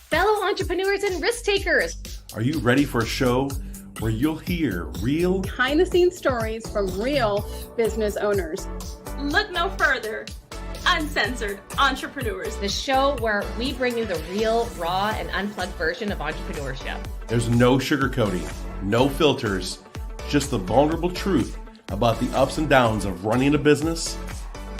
fellow entrepreneurs and risk takers. Are you ready for a show where you'll hear real behind-the-scenes stories from real business owners? Look no further. Uncensored Entrepreneurs. The show where we bring you the real, raw, and unplugged version of entrepreneurship. There's no sugarcoating, no filters, just the vulnerable truth about the ups and downs of running a business,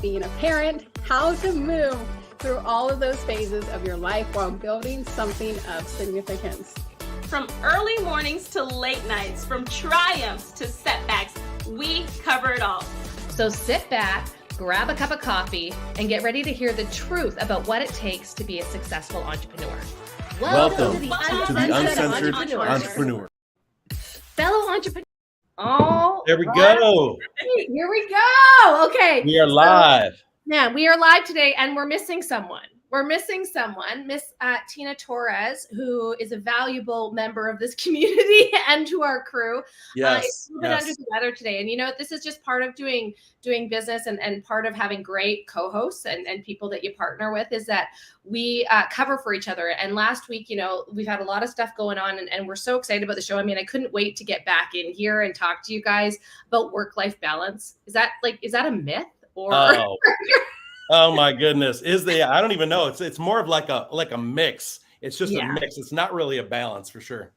being a parent, how to move through all of those phases of your life while building something of significance. From early mornings to late nights, from triumphs to setbacks, we cover it all. So sit back, grab a cup of coffee, and get ready to hear the truth about what it takes to be a successful entrepreneur. Welcome to the Uncensored Entrepreneur. Fellow entrepreneur. Oh, There we go. Here we go. Okay. We are live. Yeah, we are live today, and we're missing someone. Miss Tina Torres, who is a valuable member of this community and to our crew. Yes. It's a little bit under the weather today. And, you know, this is just part of doing business and part of having great co-hosts and people that you partner with is that we cover for each other. And last week, you know, we've had a lot of stuff going on and we're so excited about the show. I mean, I couldn't wait to get back in here and talk to you guys about work-life balance. Is that a myth? Or Oh my goodness. I don't even know. It's more of like a mix. It's just a mix. It's not really a balance for sure.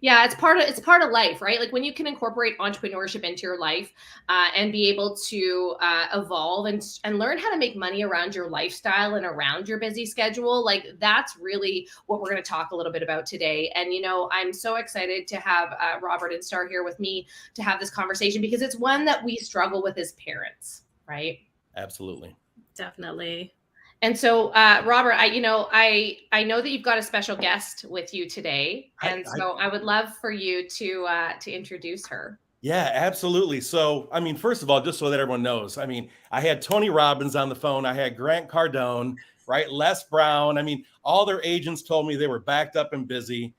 Yeah, it's part of life, right? Like when you can incorporate entrepreneurship into your life and be able to evolve and learn how to make money around your lifestyle and around your busy schedule. Like that's really what we're going to talk a little bit about today. And, you know, I'm so excited to have Robert and Star here with me to have this conversation because it's one that we struggle with as parents, right? Absolutely. Definitely. And so, Robert, I know that you've got a special guest with you today, and so I would love for you to introduce her. Yeah, absolutely. So, I mean, first of all, just so that everyone knows, I mean, I had Tony Robbins on the phone. I had Grant Cardone, right? Les Brown. I mean, all their agents told me they were backed up and busy.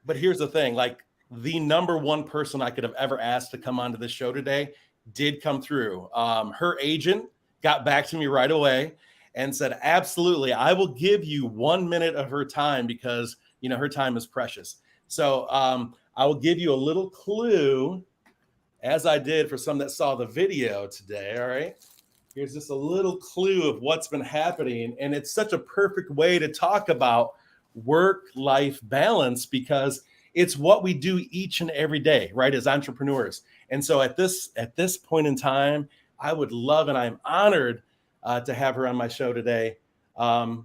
But here's the thing, like the number one person I could have ever asked to come onto the show today did come through. Her agent got back to me right away and said, absolutely, I will give you 1 minute of her time because, you know, her time is precious. So I will give you a little clue as I did for some that saw the video today. All right. Here's just a little clue of what's been happening. And it's such a perfect way to talk about work-life balance because it's what we do each and every day, right, as entrepreneurs. And so at this point in time, I would love and I'm honored to have her on my show today. Young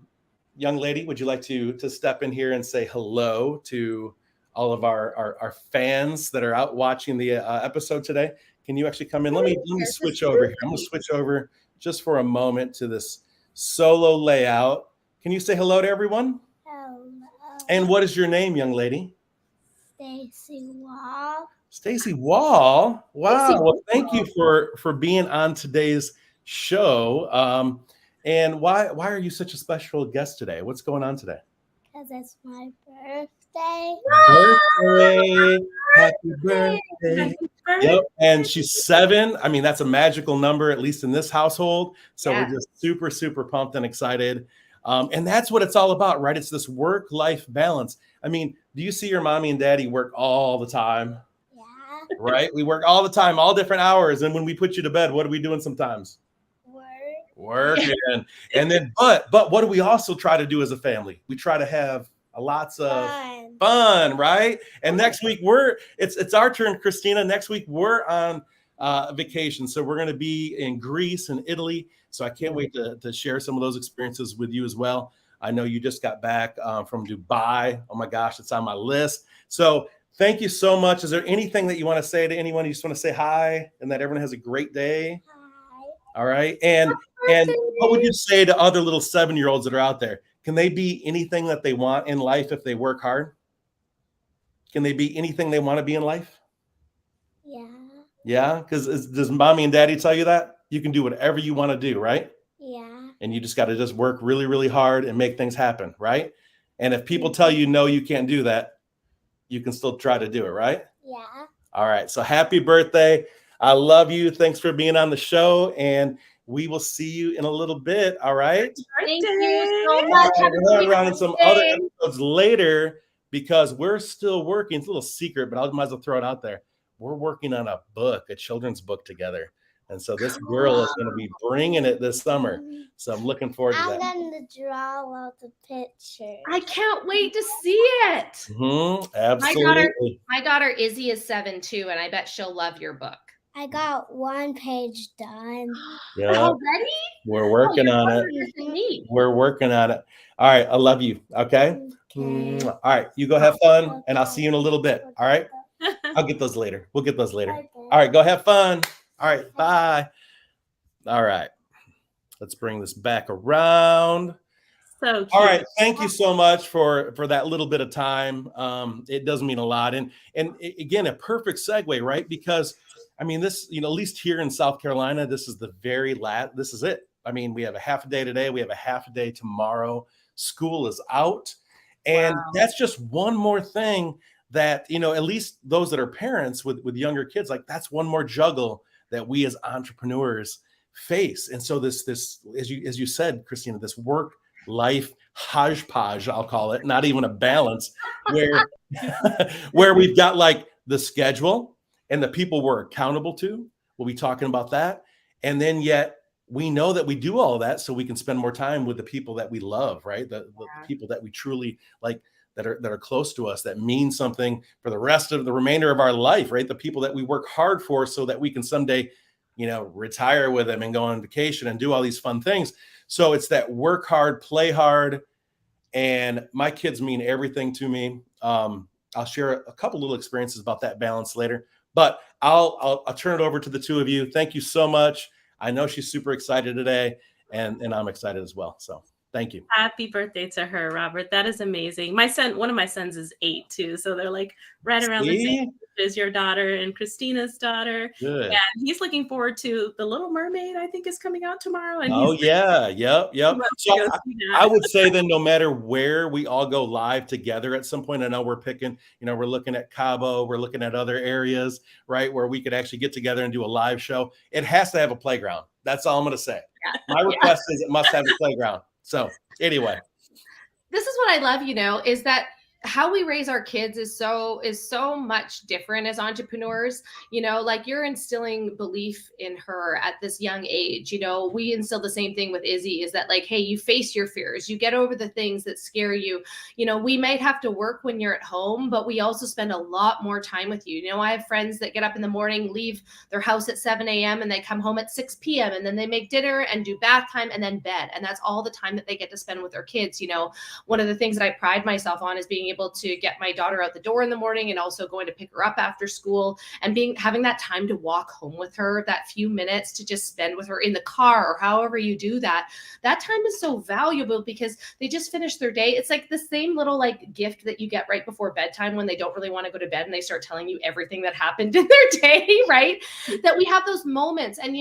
lady, would you like to step in here and say hello to all of our fans that are out watching the episode today? Can you actually come in? Let me switch over here. I'm going to switch over just for a moment to this solo layout. Can you say hello to everyone? Hello. And what is your name, young lady? Stacy Wall. Stacy Wall. Wow. Stacey Well, thank you for being on today's show. And why are you such a special guest today? What's going on today? Because it's my birthday. Birthday. Happy birthday. Yep. And she's 7. I mean, that's a magical number, at least in this household. So we're just super, super pumped and excited. And that's what it's all about, right? It's this work-life balance. I mean, do you see your mommy and daddy work all the time? Yeah. Right? We work all the time, all different hours. And when we put you to bed, what are we doing sometimes? Working. And then, but what do we also try to do as a family? We try to have lots of fun, right? And next week it's our turn, Christina. Next week we're on vacation. So we're going to be in Greece and Italy. So I can't wait to share some of those experiences with you as well. I know you just got back from Dubai. Oh my gosh, it's on my list. So thank you so much. Is there anything that you want to say to anyone? You just want to say hi and that everyone has a great day? Hi. All right. And what would you say to other little 7-year-olds that are out there? Can they be anything that they want in life if they work hard? Can they be anything they want to be in life? Yeah. Yeah. Because does mommy and daddy tell you that? You can do whatever you want to do, right? Yeah. And you just got to just work really, really hard and make things happen, right? And if people tell you, no, you can't do that, you can still try to do it, right? Yeah. All right. So happy birthday. I love you. Thanks for being on the show. And we will see you in a little bit. All right. Thank you so All much. right, Have a we're going great around in some other day. episodes later because we're still working. It's a little secret, but I might as well throw it out there. We're working on a book, a children's book together. And so this girl is going to be bringing it this summer. So I'm looking forward to I'm that. going to draw all the pictures. I can't wait to see it. Absolutely. My daughter Izzy is 7 too, and I bet she'll love your book. I got one page done. Yeah, Already? we're working on it. Me. We're working on it. All right. I love you. Okay. Okay. All right. You go have fun, and I'll see you in a little bit. All right. I'll get those later. We'll get those later. Okay. All right. Go have fun. All right. Bye. All right. Let's bring this back around. So cute. All right. Thank you so much for that little bit of time. It does mean a lot. And again, a perfect segue, right? Because I mean, this, at least here in South Carolina, this is the very last, this is it. I mean, we have a half a day today. We have a half a day tomorrow. School is out. And that's just one more thing that, at least those that are parents with younger kids, like that's one more juggle that we as entrepreneurs face. And so this, as you said, Christina, this work life hodgepodge, I'll call it, not even a balance, where we've got like the schedule and the people we're accountable to. We'll be talking about that. And then yet we know that we do all of that so we can spend more time with the people that we love, right? The people that we truly like, that are close to us, that mean something for the rest of the remainder of our life, right? The people that we work hard for so that we can someday, retire with them and go on vacation and do all these fun things. So it's that work hard, play hard. And my kids mean everything to me. I'll share a couple little experiences about that balance later, but I'll turn it over to the two of you. Thank you so much. I know she's super excited today, and I'm excited as well. So thank you. Happy birthday to her, Robert. That is amazing. One of my sons is 8 too. So they're like right around the same age as your daughter and Christina's daughter. Good. And he's looking forward to The Little Mermaid, I think, is coming out tomorrow. And Yep. So I would say then no matter where we all go live together at some point, I know we're picking, we're looking at Cabo, we're looking at other areas, right, where we could actually get together and do a live show. It has to have a playground. That's all I'm going to say. My request is it must have a playground. So anyway, this is what I love, is that how we raise our kids is so much different as entrepreneurs. Like you're instilling belief in her at this young age. We instill the same thing with Izzy, is that like, hey, you face your fears, you get over the things that scare you. We might have to work when you're at home, but we also spend a lot more time with you. I have friends that get up in the morning, leave their house at 7 a.m. and they come home at 6 p.m. and then they make dinner and do bath time and then bed. And that's all the time that they get to spend with their kids. One of the things that I pride myself on is being able to get my daughter out the door in the morning and also going to pick her up after school and having that time to walk home with her, that few minutes to just spend with her in the car or however you do that. That time is so valuable because they just finish their day. It's like the same little like gift that you get right before bedtime when they don't really want to go to bed and they start telling you everything that happened in their day, right? That we have those moments. And,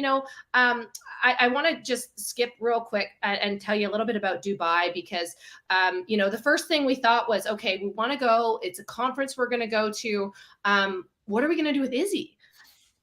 I want to just skip real quick and tell you a little bit about Dubai because, the first thing we thought was, okay, we want to go. It's a conference we're going to go to. What are we going to do with Izzy?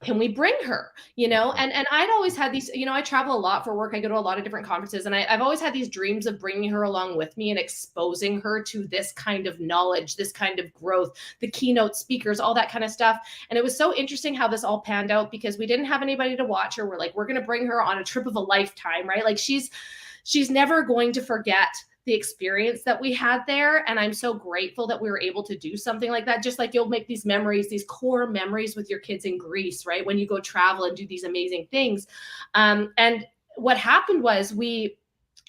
Can we bring her? And I'd always had these, I travel a lot for work. I go to a lot of different conferences and I've always had these dreams of bringing her along with me and exposing her to this kind of knowledge, this kind of growth, the keynote speakers, all that kind of stuff. And it was so interesting how this all panned out because we didn't have anybody to watch her. We're like, we're going to bring her on a trip of a lifetime, right? Like she's never going to forget the experience that we had there. And I'm so grateful that we were able to do something like that. Just like you'll make these memories, these core memories with your kids in Greece, right? When you go travel and do these amazing things. And what happened was we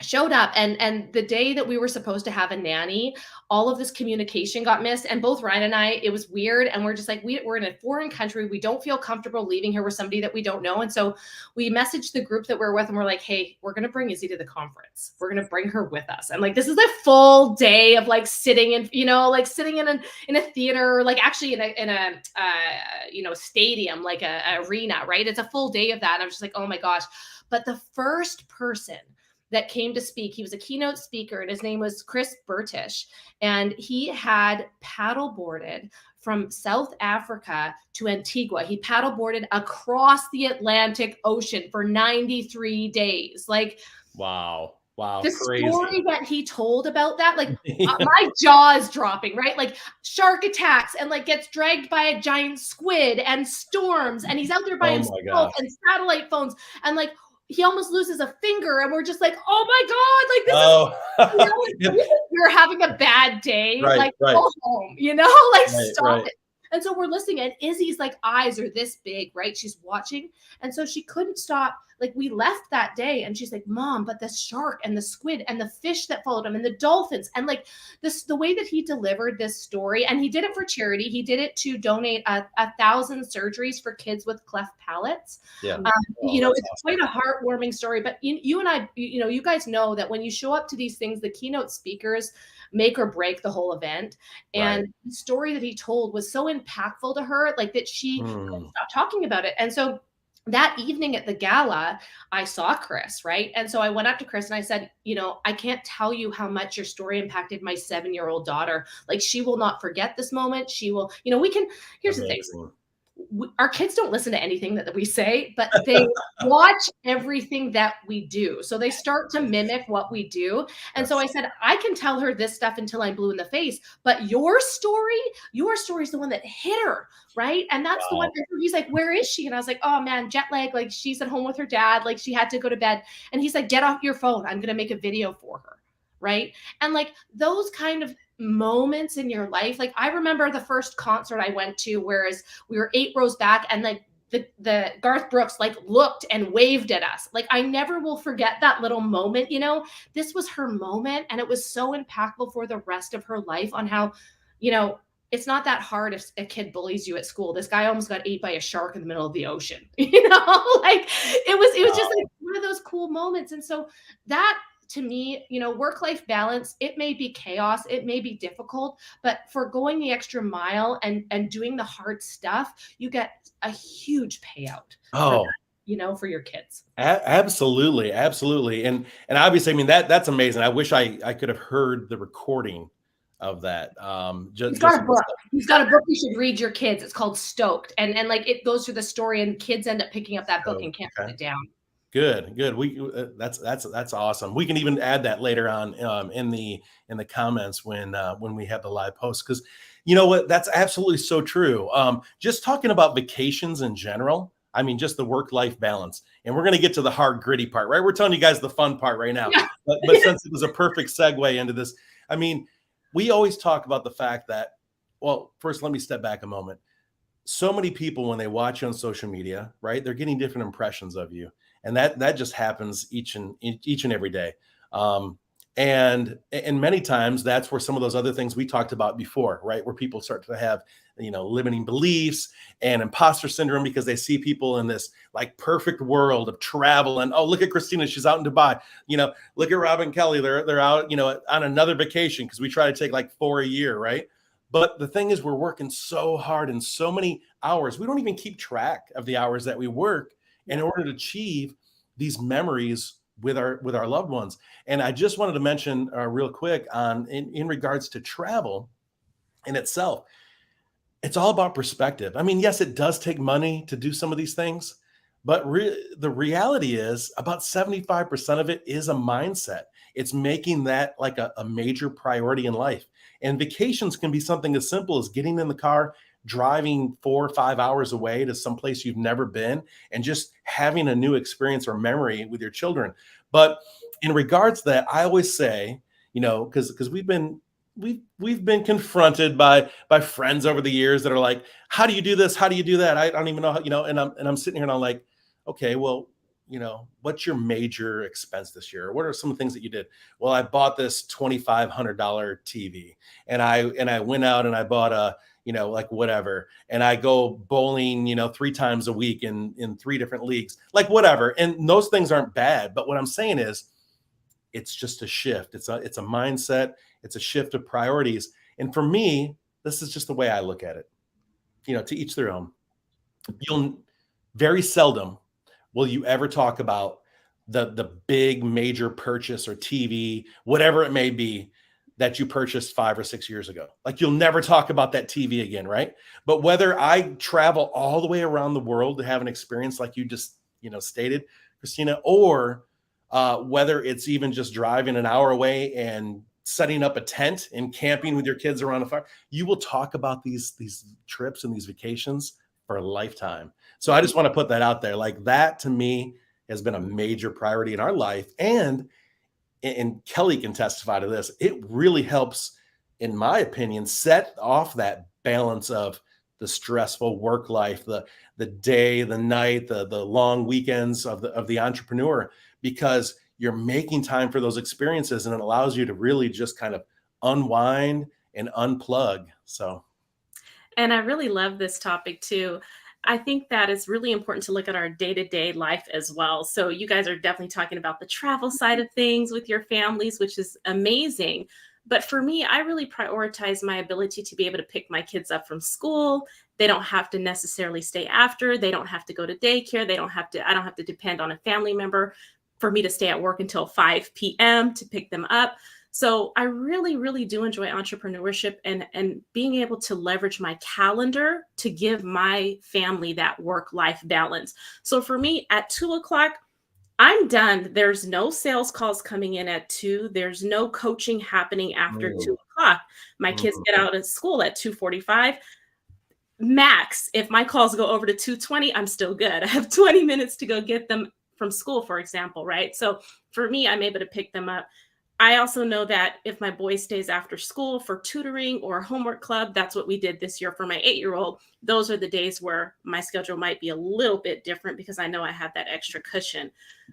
showed up and the day that we were supposed to have a nanny, all of this communication got missed. And both Ryan and I, it was weird. And we're just like, we're in a foreign country. We don't feel comfortable leaving here with somebody that we don't know. And so we messaged the group that we're with and we're like, hey, we're going to bring Izzy to the conference. We're going to bring her with us. And like, this is a full day of like sitting in, like sitting in a theater, like actually in a stadium, like a arena, right? It's a full day of that. And I'm just like, oh my gosh. But the first person that came to speak, he was a keynote speaker and his name was Chris Burtish. And he had paddle boarded from South Africa to Antigua. He paddleboarded across the Atlantic Ocean for 93 days. Like, Wow. Wow. the Crazy. story that he told about that, like, my jaw is dropping, right? Like, shark attacks and like gets dragged by a giant squid and storms, and he's out there by Oh my himself gosh. and satellite phones, and like he almost loses a finger, and we're just like, oh my God, like this is, you know, you're having a bad day, Right, like right. go home, you know, like Right, stop right. it. And so we're listening, and Izzy's like eyes are this big, right? She's watching, and so she couldn't stop. Like, we left that day, and she's like, Mom, but the shark and the squid and the fish that followed him and the dolphins, and like this, the way that he delivered this story, and he did it for charity. He did it to donate 1,000 surgeries for kids with cleft palates. Yeah. You know, that's it's quite a heartwarming story. But you and I, you know, you guys know that when you show up to these things, the keynote speakers make or break the whole event. And Right. the story that he told was so impactful to her, like that she couldn't stop talking about it. And so that evening at the gala, I saw Chris, right? And so I went up to Chris and I said, you know, I can't tell you how much your story impacted my 7-year-old daughter. Like, she will not forget this moment. She will, you know, we can, here's Amazing. the thing. Our kids don't listen to anything that we say, but they watch everything that we do. So they start to mimic what we do. And so I said, I can tell her this stuff until I'm blue in the face, but your story is the one that hit her, right? And that's the one. He's like, where is she? And I was like, oh man, jet lag. Like, she's at home with her dad. Like, she had to go to bed. And he's like, get off your phone. I'm going to make a video for her. Right. And like those kind of moments in your life. Like, I remember the first concert I went to, whereas we were 8 rows back, and like the Garth Brooks like looked and waved at us. Like, I never will forget that little moment. You know, this was her moment, and it was so impactful for the rest of her life on how, you know, it's not that hard if a kid bullies you at school. This guy almost got ate by a shark in the middle of the ocean. You know, like it was just like one of those cool moments. And so that, to me, you know, work-life balance, it may be chaos, it may be difficult, but for going the extra mile and doing the hard stuff, you get a huge payout. Oh, you know, for your kids. Absolutely. Absolutely. And obviously, I mean, that's amazing. I wish I could have heard the recording of that. He's got a book. He's got a book you should read your kids. It's called Stoked. And like it goes through the story, and kids end up picking up that book and can't put it down. Good. We that's awesome. We can even add that later on in the comments when we have the live post, because you know what, that's absolutely so true. Just talking about vacations in general. I mean, just the work-life balance, and we're going to get to the hard, gritty part, right? We're telling you guys the fun part right now, but since it was a perfect segue into this, I mean, we always talk about the fact that, well, first, let me step back a moment. So many people, when they watch you on social media, right, they're getting different impressions of you. And that just happens each and every day. And many times that's where some of those other things we talked about before, right? Where people start to have, you know, limiting beliefs and imposter syndrome because they see people in this like perfect world of travel. And, oh, look at Christina, she's out in Dubai. You know, look at Rob and Kelly. They're out, you know, on another vacation, because we try to take like 4 a year, right? But the thing is, we're working so hard and so many hours. We don't even keep track of the hours that we work in order to achieve these memories with our loved ones. And I just wanted to mention real quick in regards to travel in itself, it's all about perspective. I mean, yes, it does take money to do some of these things, but the reality is about 75% of it is a mindset. It's making that like a major priority in life. And vacations can be something as simple as getting in the car, driving 4 or 5 hours away to some place you've never been, and just having a new experience or memory with your children. But in regards to that, I always say, you know, because we've been confronted by friends over the years that are like, how do you do this? How do you do that? I don't even know how, you know, and I'm sitting here and I'm like, okay, well, you know, what's your major expense this year? What are some of the things that you did? Well, I bought this $2,500 TV, and I went out and I bought a, you know, like whatever. And I go bowling, you know, 3 times a week in 3 different leagues, like whatever. And those things aren't bad. But what I'm saying is, it's just a shift. It's a mindset. It's a shift of priorities. And for me, this is just the way I look at it. You know, to each their own. You'll very seldom will you ever talk about the big major purchase or TV, whatever it may be, that you purchased 5 or 6 years ago. Like you'll never talk about that TV again, right? But whether I travel all the way around the world to have an experience like you just, stated, Christina, or whether it's even just driving an hour away and setting up a tent and camping with your kids around a fire, you will talk about these trips and these vacations for a lifetime. So I just want to put that out there. Like that to me has been a major priority in our life. And Kelly can testify to this. It really helps, in my opinion, set off that balance of the stressful work life, the day, the night, the long weekends of the entrepreneur, because you're making time for those experiences, and it allows you to really just kind of unwind and unplug. So, and I really love this topic too. I think that it's really important to look at our day-to-day life as well. So you guys are definitely talking about the travel side of things with your families, which is amazing. But for me, I really prioritize my ability to be able to pick my kids up from school. They don't have to necessarily stay after. They don't have to go to daycare. I don't have to depend on a family member for me to stay at work until 5 p.m. to pick them up. So I really, really do enjoy entrepreneurship and being able to leverage my calendar to give my family that work-life balance. So for me, at 2:00, I'm done. There's no sales calls coming in at 2. There's no coaching happening after 2:00. My kids get out of school at 2:45. Max, if my calls go over to 2:20, I'm still good. I have 20 minutes to go get them from school, for example, right? So for me, I'm able to pick them up. I also know that if my boy stays after school for tutoring or homework club, that's what we did this year for my 8-year-old. Those are the days where my schedule might be a little bit different because I know I have that extra cushion.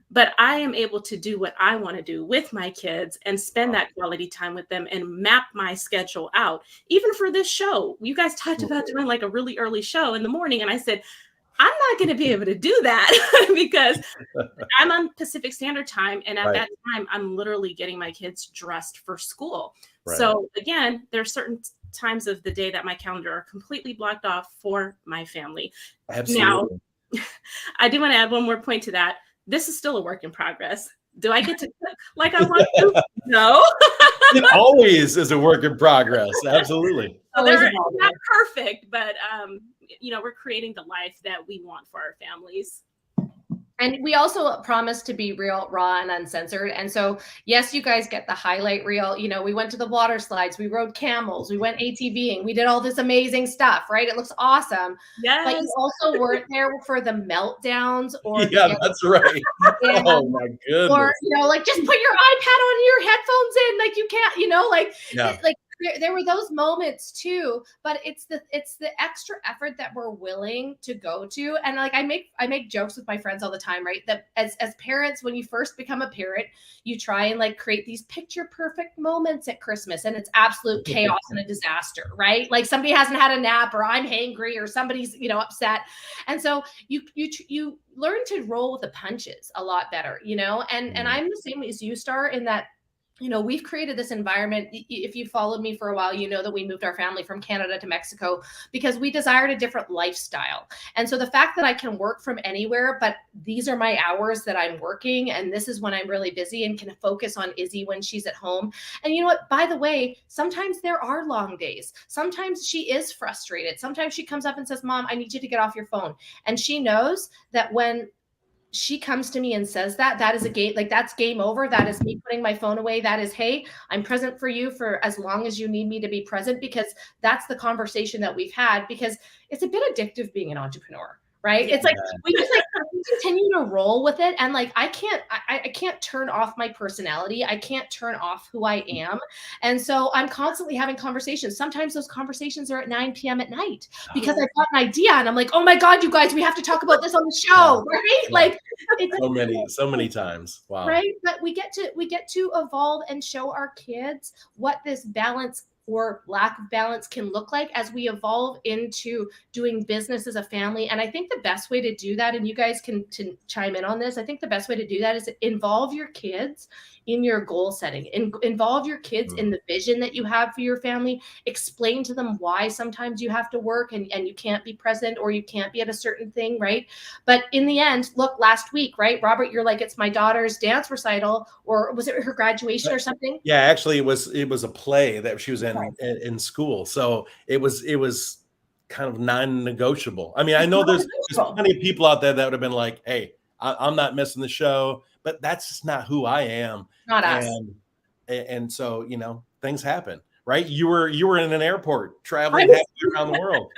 But I am able to do what I want to do with my kids and spend that quality time with them and map my schedule out. Even for this show, you guys talked about doing like a really early show in the morning. And I said, I'm not going to be able to do that because I'm on Pacific Standard Time. And at that time, I'm literally getting my kids dressed for school. Right. So again, there's certain times of the day that my calendar are completely blocked off for my family. Absolutely. Now, I do want to add one more point to that. This is still a work in progress. Do I get to cook like I want to? No. It always is a work in progress. Absolutely. So they're not perfect, but we're creating the life that we want for our families. And we also promise to be real, raw, and uncensored. And so, yes, you guys get the highlight reel. We went to the water slides, we rode camels, we went ATVing, we did all this amazing stuff, right? It looks awesome. Yes. But you also weren't there for the meltdowns or that's right. Oh my goodness. Or just put your iPad on your headphones in, like you can't, there were those moments too, but it's the extra effort that we're willing to go to. And like I make jokes with my friends all the time, right? That as parents, when you first become a parent, you try and like create these picture perfect moments at Christmas, and it's absolute chaos and a disaster, right? Like somebody hasn't had a nap, or I'm hangry, or somebody's upset. And so you learn to roll with the punches a lot better, and I'm the same as you, Star, in that we've created this environment. If you followed me for a while, you know that we moved our family from Canada to Mexico because we desired a different lifestyle. And so the fact that I can work from anywhere, but these are my hours that I'm working, and this is when I'm really busy and can focus on Izzy when she's at home. And you know what? By the way, sometimes there are long days. Sometimes she is frustrated. Sometimes she comes up and says, Mom, I need you to get off your phone. And she knows that when she comes to me and says that is a game, like that's game over. That is me putting my phone away. That is, hey, I'm present for you for as long as you need me to be present, because that's the conversation that we've had, because it's a bit addictive being an entrepreneur, right? It's like, we just continue to roll with it. And like, I can't turn off my personality. I can't turn off who I am. And so I'm constantly having conversations. Sometimes those conversations are at 9 p.m. at night because I've got an idea and I'm like, oh my God, you guys, we have to talk about this on the show, right? Yeah. Like it's so many times. Wow. Right. But we get to evolve and show our kids what this balance or lack of balance can look like as we evolve into doing business as a family. And I think the best way to do that, and you guys can chime in on this, I think the best way to do that is involve your kids in your goal setting. Involve your kids in the vision that you have for your family. Explain to them why sometimes you have to work and you can't be present or you can't be at a certain thing, right? But in the end, look, last week, right, Robert, you're like, it's my daughter's dance recital, or was it her graduation or something? Yeah, actually, it was a play that she was in school, so it was kind of non-negotiable. I mean, I know there's plenty of people out there that would have been like, "Hey, I'm not missing the show," but that's just not who I am. Not us. And so, you know, things happen, right? You were in an airport traveling halfway around the world.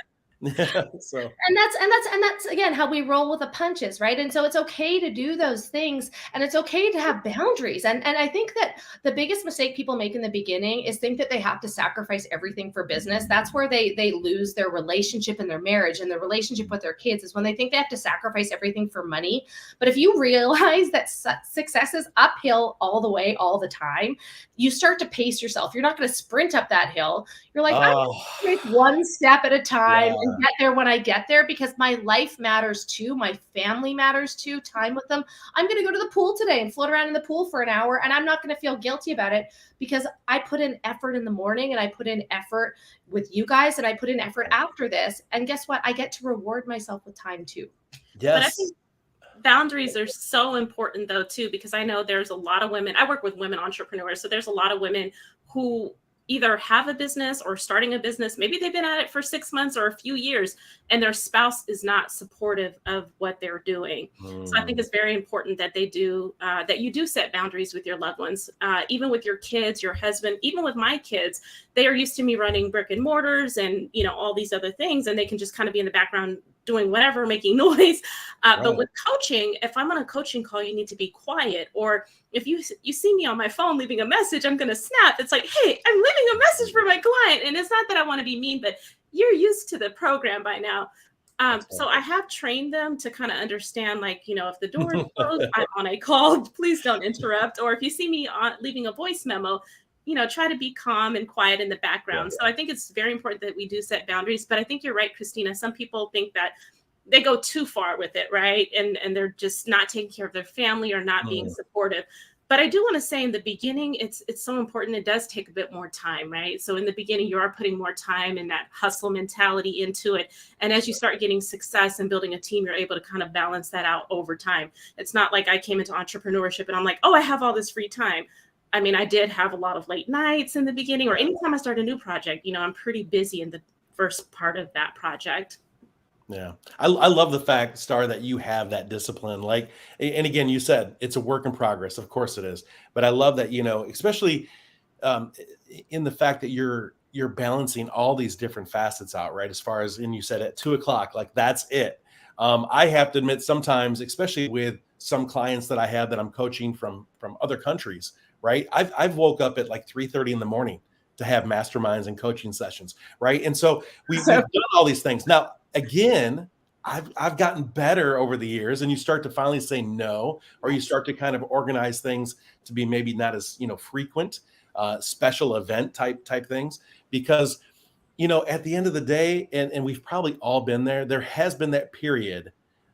So And that's again how we roll with the punches, right? And so it's okay to do those things, and it's okay to have boundaries. And I think that the biggest mistake people make in the beginning is think that they have to sacrifice everything for business. That's where they lose their relationship and their marriage and their relationship with their kids, is when they think they have to sacrifice everything for money. But if you realize that success is uphill all the way, all the time, you start to pace yourself. You're not going to sprint up that hill. You're like, I'm going to take one step at a time and get there when I get there, because my life matters too. My family matters too. Time with them. I'm going to go to the pool today and float around in the pool for an hour, and I'm not going to feel guilty about it because I put in effort in the morning, and I put in effort with you guys, and I put in effort after this. And guess what? I get to reward myself with time too. yes. But I think boundaries are so important though too, because I know there's a lot of women. I work with women entrepreneurs, so there's a lot of women who either have a business or starting a business. Maybe they've been at it for 6 months or a few years, and their spouse is not supportive of what they're doing. So I think it's very important that that you do set boundaries with your loved ones, even with your kids, your husband, even with my kids. They are used to me running brick and mortars and, you know, all these other things, and they can just kind of be in the background doing whatever, making noise. But with coaching, if I'm on a coaching call, you need to be quiet. Or if you see me on my phone leaving a message, I'm going to snap. It's like, hey, I'm leaving a message for my client. And it's not that I want to be mean, but you're used to the program by now. So I have trained them to kind of understand, like, you know, if the door is closed, I'm on a call, please don't interrupt. Or if you see me leaving a voice memo, you know, try to be calm and quiet in the background. So I think it's very important that we do set boundaries. But I think you're right, Christina. Some people think that they go too far with it, right? And they're just not taking care of their family or not being supportive. But I do want to say in the beginning, it's so important. It does take a bit more time, right? So in the beginning, you are putting more time and that hustle mentality into it. And as you start getting success and building a team, you're able to kind of balance that out over time. It's not like I came into entrepreneurship and I'm like, oh, I have all this free time. I mean, I did have a lot of late nights in the beginning, or anytime I start a new project, you know, I'm pretty busy in the first part of that project. Yeah. I love the fact, Star, that you have that discipline. Like, and again, you said it's a work in progress. Of course it is. But I love that, you know, especially in the fact that you're balancing all these different facets out, right? As far as, and you said at 2:00, like that's it. I have to admit sometimes, especially with some clients that I have that I'm coaching from other countries, right? I've woke up at like 3:30 in the morning to have masterminds and coaching sessions, right? And so we've done all these things. Now, again, I've gotten better over the years, and you start to finally say no, or you start to kind of organize things to be maybe not as, you know, frequent, special event type things, because, you know, at the end of the day, and we've probably all been there has been that period,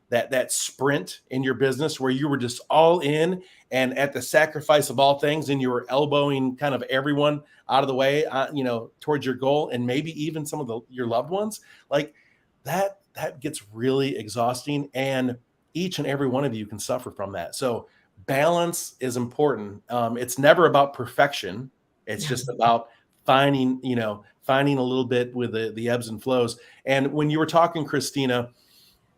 that sprint in your business where you were just all in and at the sacrifice of all things, and you were elbowing kind of everyone out of the way, you know, towards your goal, and maybe even some of your loved ones. Like that gets really exhausting, and each and every one of you can suffer from that. So balance is important. It's never about perfection. It's just about finding a little bit with the ebbs and flows. And when you were talking, Christina,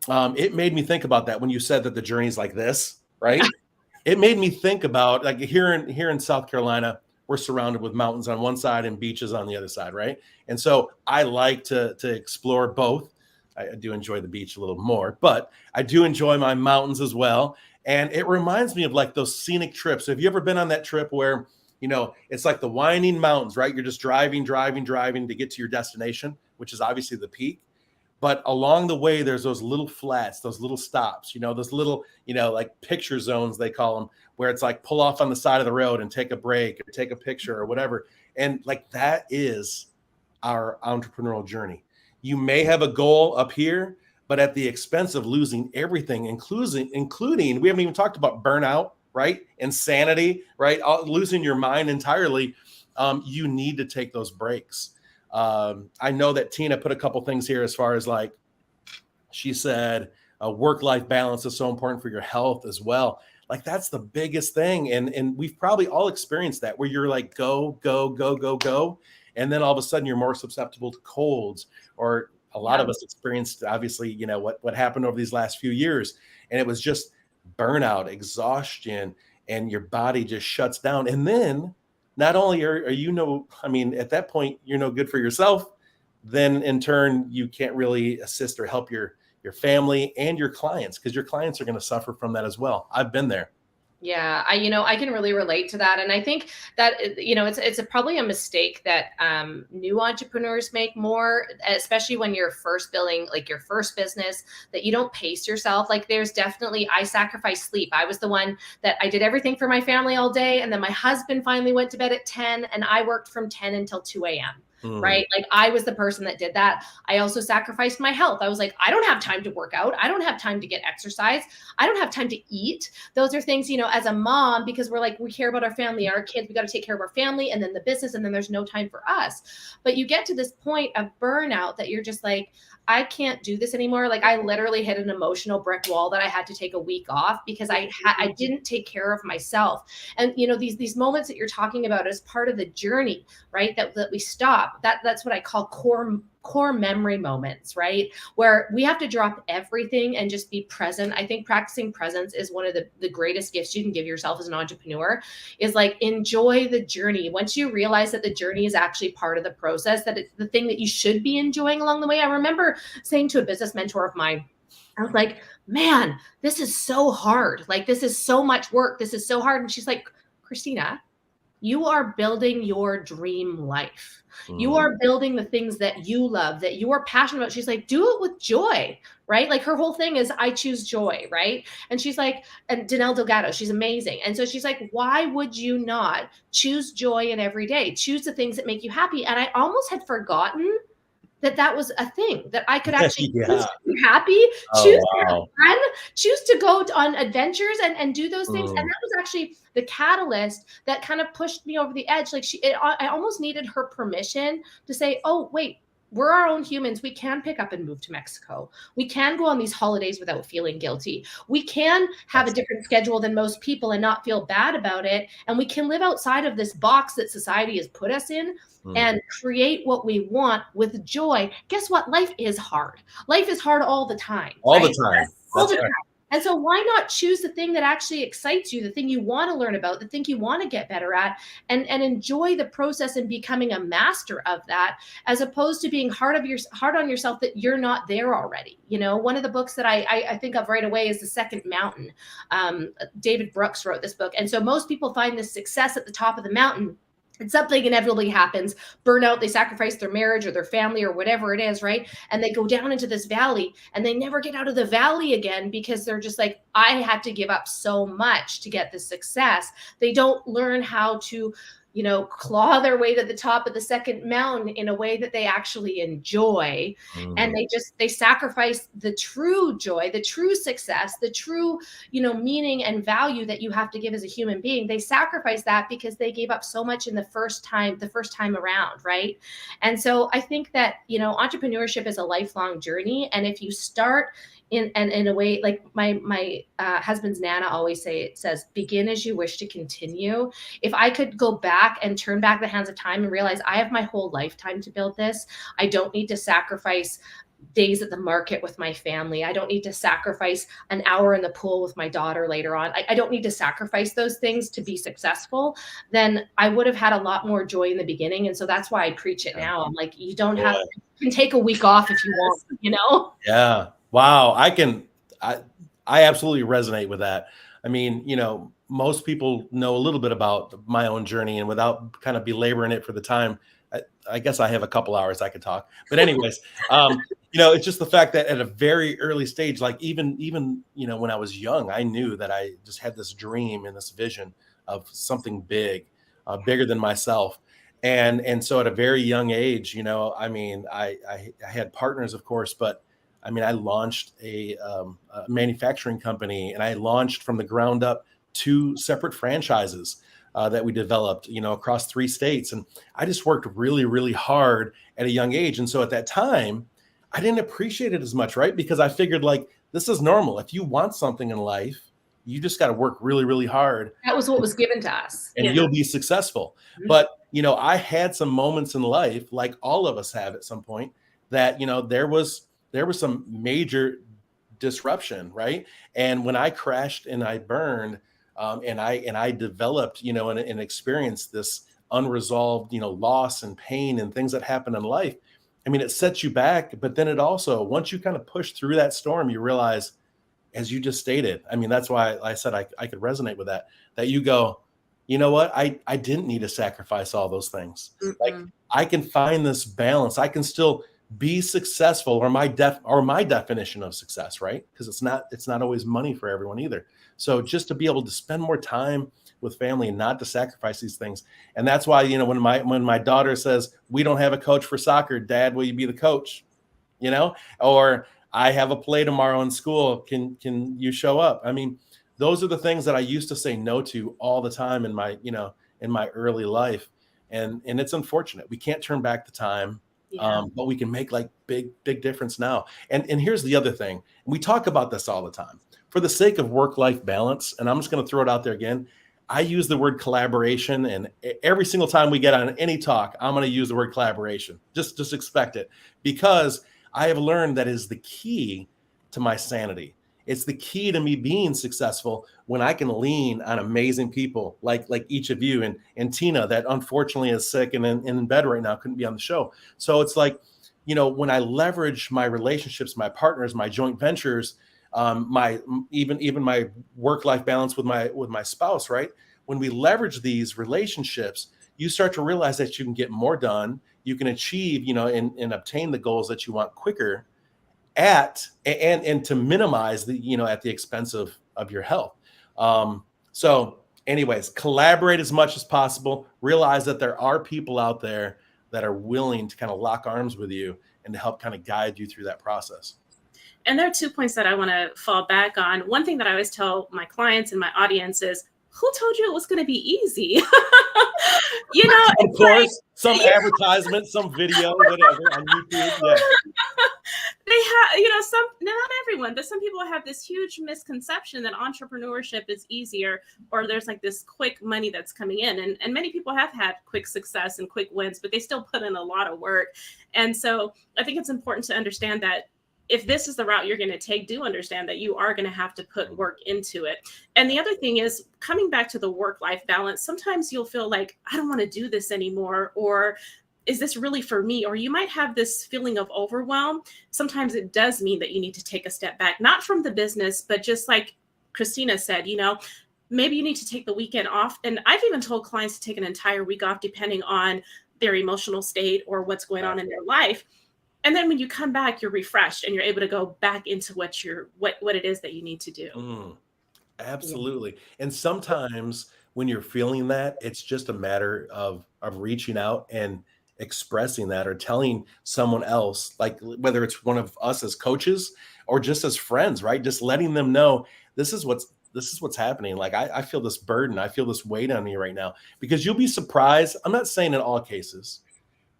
it made me think about that when you said that the journey's like this, right? It made me think about, like, here in South Carolina, we're surrounded with mountains on one side and beaches on the other side, right? And so I like to explore both. I do enjoy the beach a little more, but I do enjoy my mountains as well. And it reminds me of like those scenic trips. Have you ever been on that trip where, you know, it's like the winding mountains, right? You're just driving to get to your destination, which is obviously the peak. But along the way, there's those little flats, those little stops, you know, those little, you know, like picture zones, they call them, where it's like pull off on the side of the road and take a break or take a picture or whatever. And like that is our entrepreneurial journey. You may have a goal up here, but at the expense of losing everything, including we haven't even talked about burnout, right? Insanity, right? Losing your mind entirely. You need to take those breaks. I know that Tina put a couple things here as far as like, she said, work-life balance is so important for your health as well. Like that's the biggest thing. And we've probably all experienced that where you're like, go, go, go, go, go. And then all of a sudden you're more susceptible to colds, or a lot of us experienced, obviously, what happened over these last few years. And it was just burnout, exhaustion, and your body just shuts down. And then not only are you at that point, you're no good for yourself, then in turn, you can't really assist or help your family and your clients, because your clients are going to suffer from that as well. I've been there. Yeah, I can really relate to that. And I think that, it's probably a mistake that new entrepreneurs make more, especially when you're first building like your first business, that you don't pace yourself. Like I sacrificed sleep. I was the one that I did everything for my family all day. And then my husband finally went to bed at 10 and I worked from 10 until 2 a.m. Right? Like I was the person that did that. I also sacrificed my health. I was like, I don't have time to work out. I don't have time to get exercise. I don't have time to eat. Those are things, as a mom, because we care about our family, our kids, we got to take care of our family and then the business, and then there's no time for us. But you get to this point of burnout that you're just like, I can't do this anymore. Like I literally hit an emotional brick wall that I had to take a week off because I didn't take care of myself. And these moments that you're talking about as part of the journey, right? That we stop. That's what I call core memory moments, right? Where we have to drop everything and just be present. I think practicing presence is one of the greatest gifts you can give yourself as an entrepreneur, is like enjoy the journey. Once you realize that the journey is actually part of the process, that it's the thing that you should be enjoying along the way. I remember saying to a business mentor of mine, I was like, man, this is so hard. Like, this is so much work. This is so hard. And she's like, Christina, you are building your dream life. You are building the things that you love, that you are passionate about. She's like, do it with joy, right? Like her whole thing is I choose joy, right? And she's like, and Danelle Delgado, she's amazing. And so she's like, why would you not choose joy in every day? Choose the things that make you happy. And I almost had forgotten that was a thing, that I could actually choose to be happy, choose to have fun, choose to go on adventures and do those things. And that was actually the catalyst that kind of pushed me over the edge. Like I almost needed her permission to say, oh, wait, we're our own humans. We can pick up and move to Mexico. We can go on these holidays without feeling guilty. We can have a different schedule than most people and not feel bad about it. And we can live outside of this box that society has put us in and create what we want with joy. Guess what? Life is hard. Life is hard all the time. All right? the time. All the time. And so why not choose the thing that actually excites you, the thing you want to learn about, the thing you want to get better at, and enjoy the process and becoming a master of that, as opposed to being hard on yourself that you're not there already. One of the books that I think of right away is The Second Mountain. David Brooks wrote this book. And so most people find this success at the top of the mountain, and something inevitably happens, burnout, they sacrifice their marriage or their family or whatever it is, right? And they go down into this valley and they never get out of the valley again because they're just like, I had to give up so much to get this success. They don't learn how to, claw their way to the top of the second mountain in a way that they actually enjoy. And they sacrifice the true joy, the true success, the true, meaning and value that you have to give as a human being. They sacrifice that because they gave up so much in the first time around. Right. And so I think that, entrepreneurship is a lifelong journey. And if you start in a way, like my husband's Nana always says, begin as you wish to continue. If I could go back and turn back the hands of time and realize I have my whole lifetime to build this, I don't need to sacrifice days at the market with my family. I don't need to sacrifice an hour in the pool with my daughter later on. I don't need to sacrifice those things to be successful. Then I would have had a lot more joy in the beginning. And so that's why I preach it now. I'm like, you don't have, you can take a week off if you want, Yeah. Wow. I absolutely resonate with that. I mean, most people know a little bit about my own journey, and without kind of belaboring it for the time, I guess I have a couple hours I could talk, but anyways, it's just the fact that at a very early stage, like even, when I was young, I knew that I just had this dream and this vision of something big, bigger than myself. And so at a very young age, I had partners, of course, but I launched a manufacturing company, and I launched from the ground up 2 separate franchises that we developed, across 3 states. And I just worked really, really hard at a young age. And so at that time, I didn't appreciate it as much, right? Because I figured like, this is normal. If you want something in life, you just got to work really, really hard. That was what was given to us. And you'll be successful. But, I had some moments in life, like all of us have at some point, that, there was some major disruption, right? And when I crashed and I burned, and I developed, and experienced this unresolved, loss and pain and things that happen in life. I mean, it sets you back, but then it also, once you kind of push through that storm, you realize, as you just stated, I mean, that's why I said I could resonate with that you go, you know what? I didn't need to sacrifice all those things. Like, I can find this balance. I can still be successful, or my definition of success, right? Because it's not always money for everyone either. So just to be able to spend more time with family and not to sacrifice these things. And that's why, when my daughter says, we don't have a coach for soccer, Dad, will you be the coach? Or I have a play tomorrow in school. Can you show up? I mean, those are the things that I used to say no to all the time in my early life. And it's unfortunate. We can't turn back the time. But we can make like big difference now. And here's the other thing. We talk about this all the time for the sake of work-life balance. And I'm just going to throw it out there again. I use the word collaboration, and every single time we get on any talk, I'm going to use the word collaboration. Just expect it, because I have learned that is the key to my sanity. It's the key to me being successful when I can lean on amazing people like each of you and Tina, that unfortunately is sick and in bed right now, couldn't be on the show. So it's like, when I leverage my relationships, my partners, my joint ventures, my even my work-life balance with my spouse, right? When we leverage these relationships, you start to realize that you can get more done. You can achieve, and obtain the goals that you want quicker and to minimize the, at the expense of your health. So anyways, collaborate as much as possible. Realize that there are people out there that are willing to kind of lock arms with you and to help kind of guide you through that process. And there are 2 points that I want to fall back on. One thing that I always tell my clients and my audience is, who told you it was going to be easy? Of course, some advertisement, some video, whatever on YouTube. Yeah. They have, not everyone, but some people have this huge misconception that entrepreneurship is easier, or there's like this quick money that's coming in. And many people have had quick success and quick wins, but they still put in a lot of work. And so I think it's important to understand that if this is the route you're going to take, do understand that you are going to have to put work into it. And the other thing is, coming back to the work-life balance, sometimes you'll feel like, I don't want to do this anymore, or is this really for me? Or you might have this feeling of overwhelm. Sometimes it does mean that you need to take a step back, not from the business, but just like Christina said, maybe you need to take the weekend off. And I've even told clients to take an entire week off, depending on their emotional state or what's going on in their life. And then when you come back, you're refreshed and you're able to go back into what it is that you need to do. Absolutely. Yeah. And sometimes when you're feeling that, it's just a matter of reaching out and expressing that, or telling someone else, like whether it's one of us as coaches or just as friends, right? Just letting them know this is what's happening. Like I feel this burden. I feel this weight on me right now, because you'll be surprised. I'm not saying in all cases,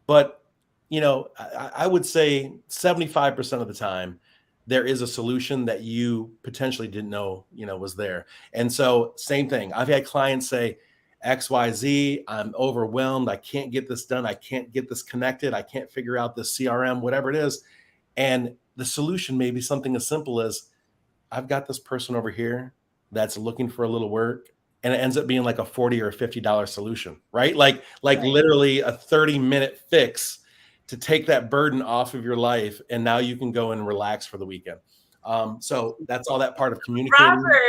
but I would say 75% of the time, there is a solution that you potentially didn't know, was there. And so same thing. I've had clients say, XYZ, I'm overwhelmed. I can't get this done. I can't get this connected. I can't figure out this CRM, whatever it is. And the solution may be something as simple as, I've got this person over here that's looking for a little work. And it ends up being like a $40 or $50 solution, right? Like right. Literally a 30-minute fix to take that burden off of your life. And now you can go and relax for the weekend. So that's all that part of communicating. Robert,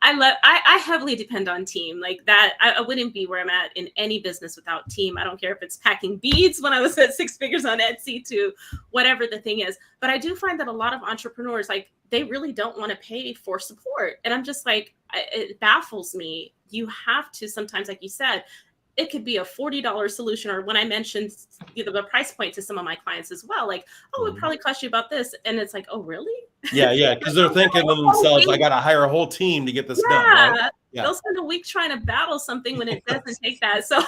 I heavily depend on team like that. I wouldn't be where I'm at in any business without team. I don't care if it's packing beads when I was at 6 figures on Etsy to whatever the thing is. But I do find that a lot of entrepreneurs, like, they really don't want to pay for support. And I'm just like, it baffles me. You have to sometimes, like you said, it could be a $40 solution. Or when I mentioned the price point to some of my clients as well, like, oh, it probably cost you about this. And it's like, oh, really? Yeah. Because they're thinking to themselves, I got to hire a whole team to get this done, right? Yeah. They'll spend a week trying to battle something when it doesn't take that. So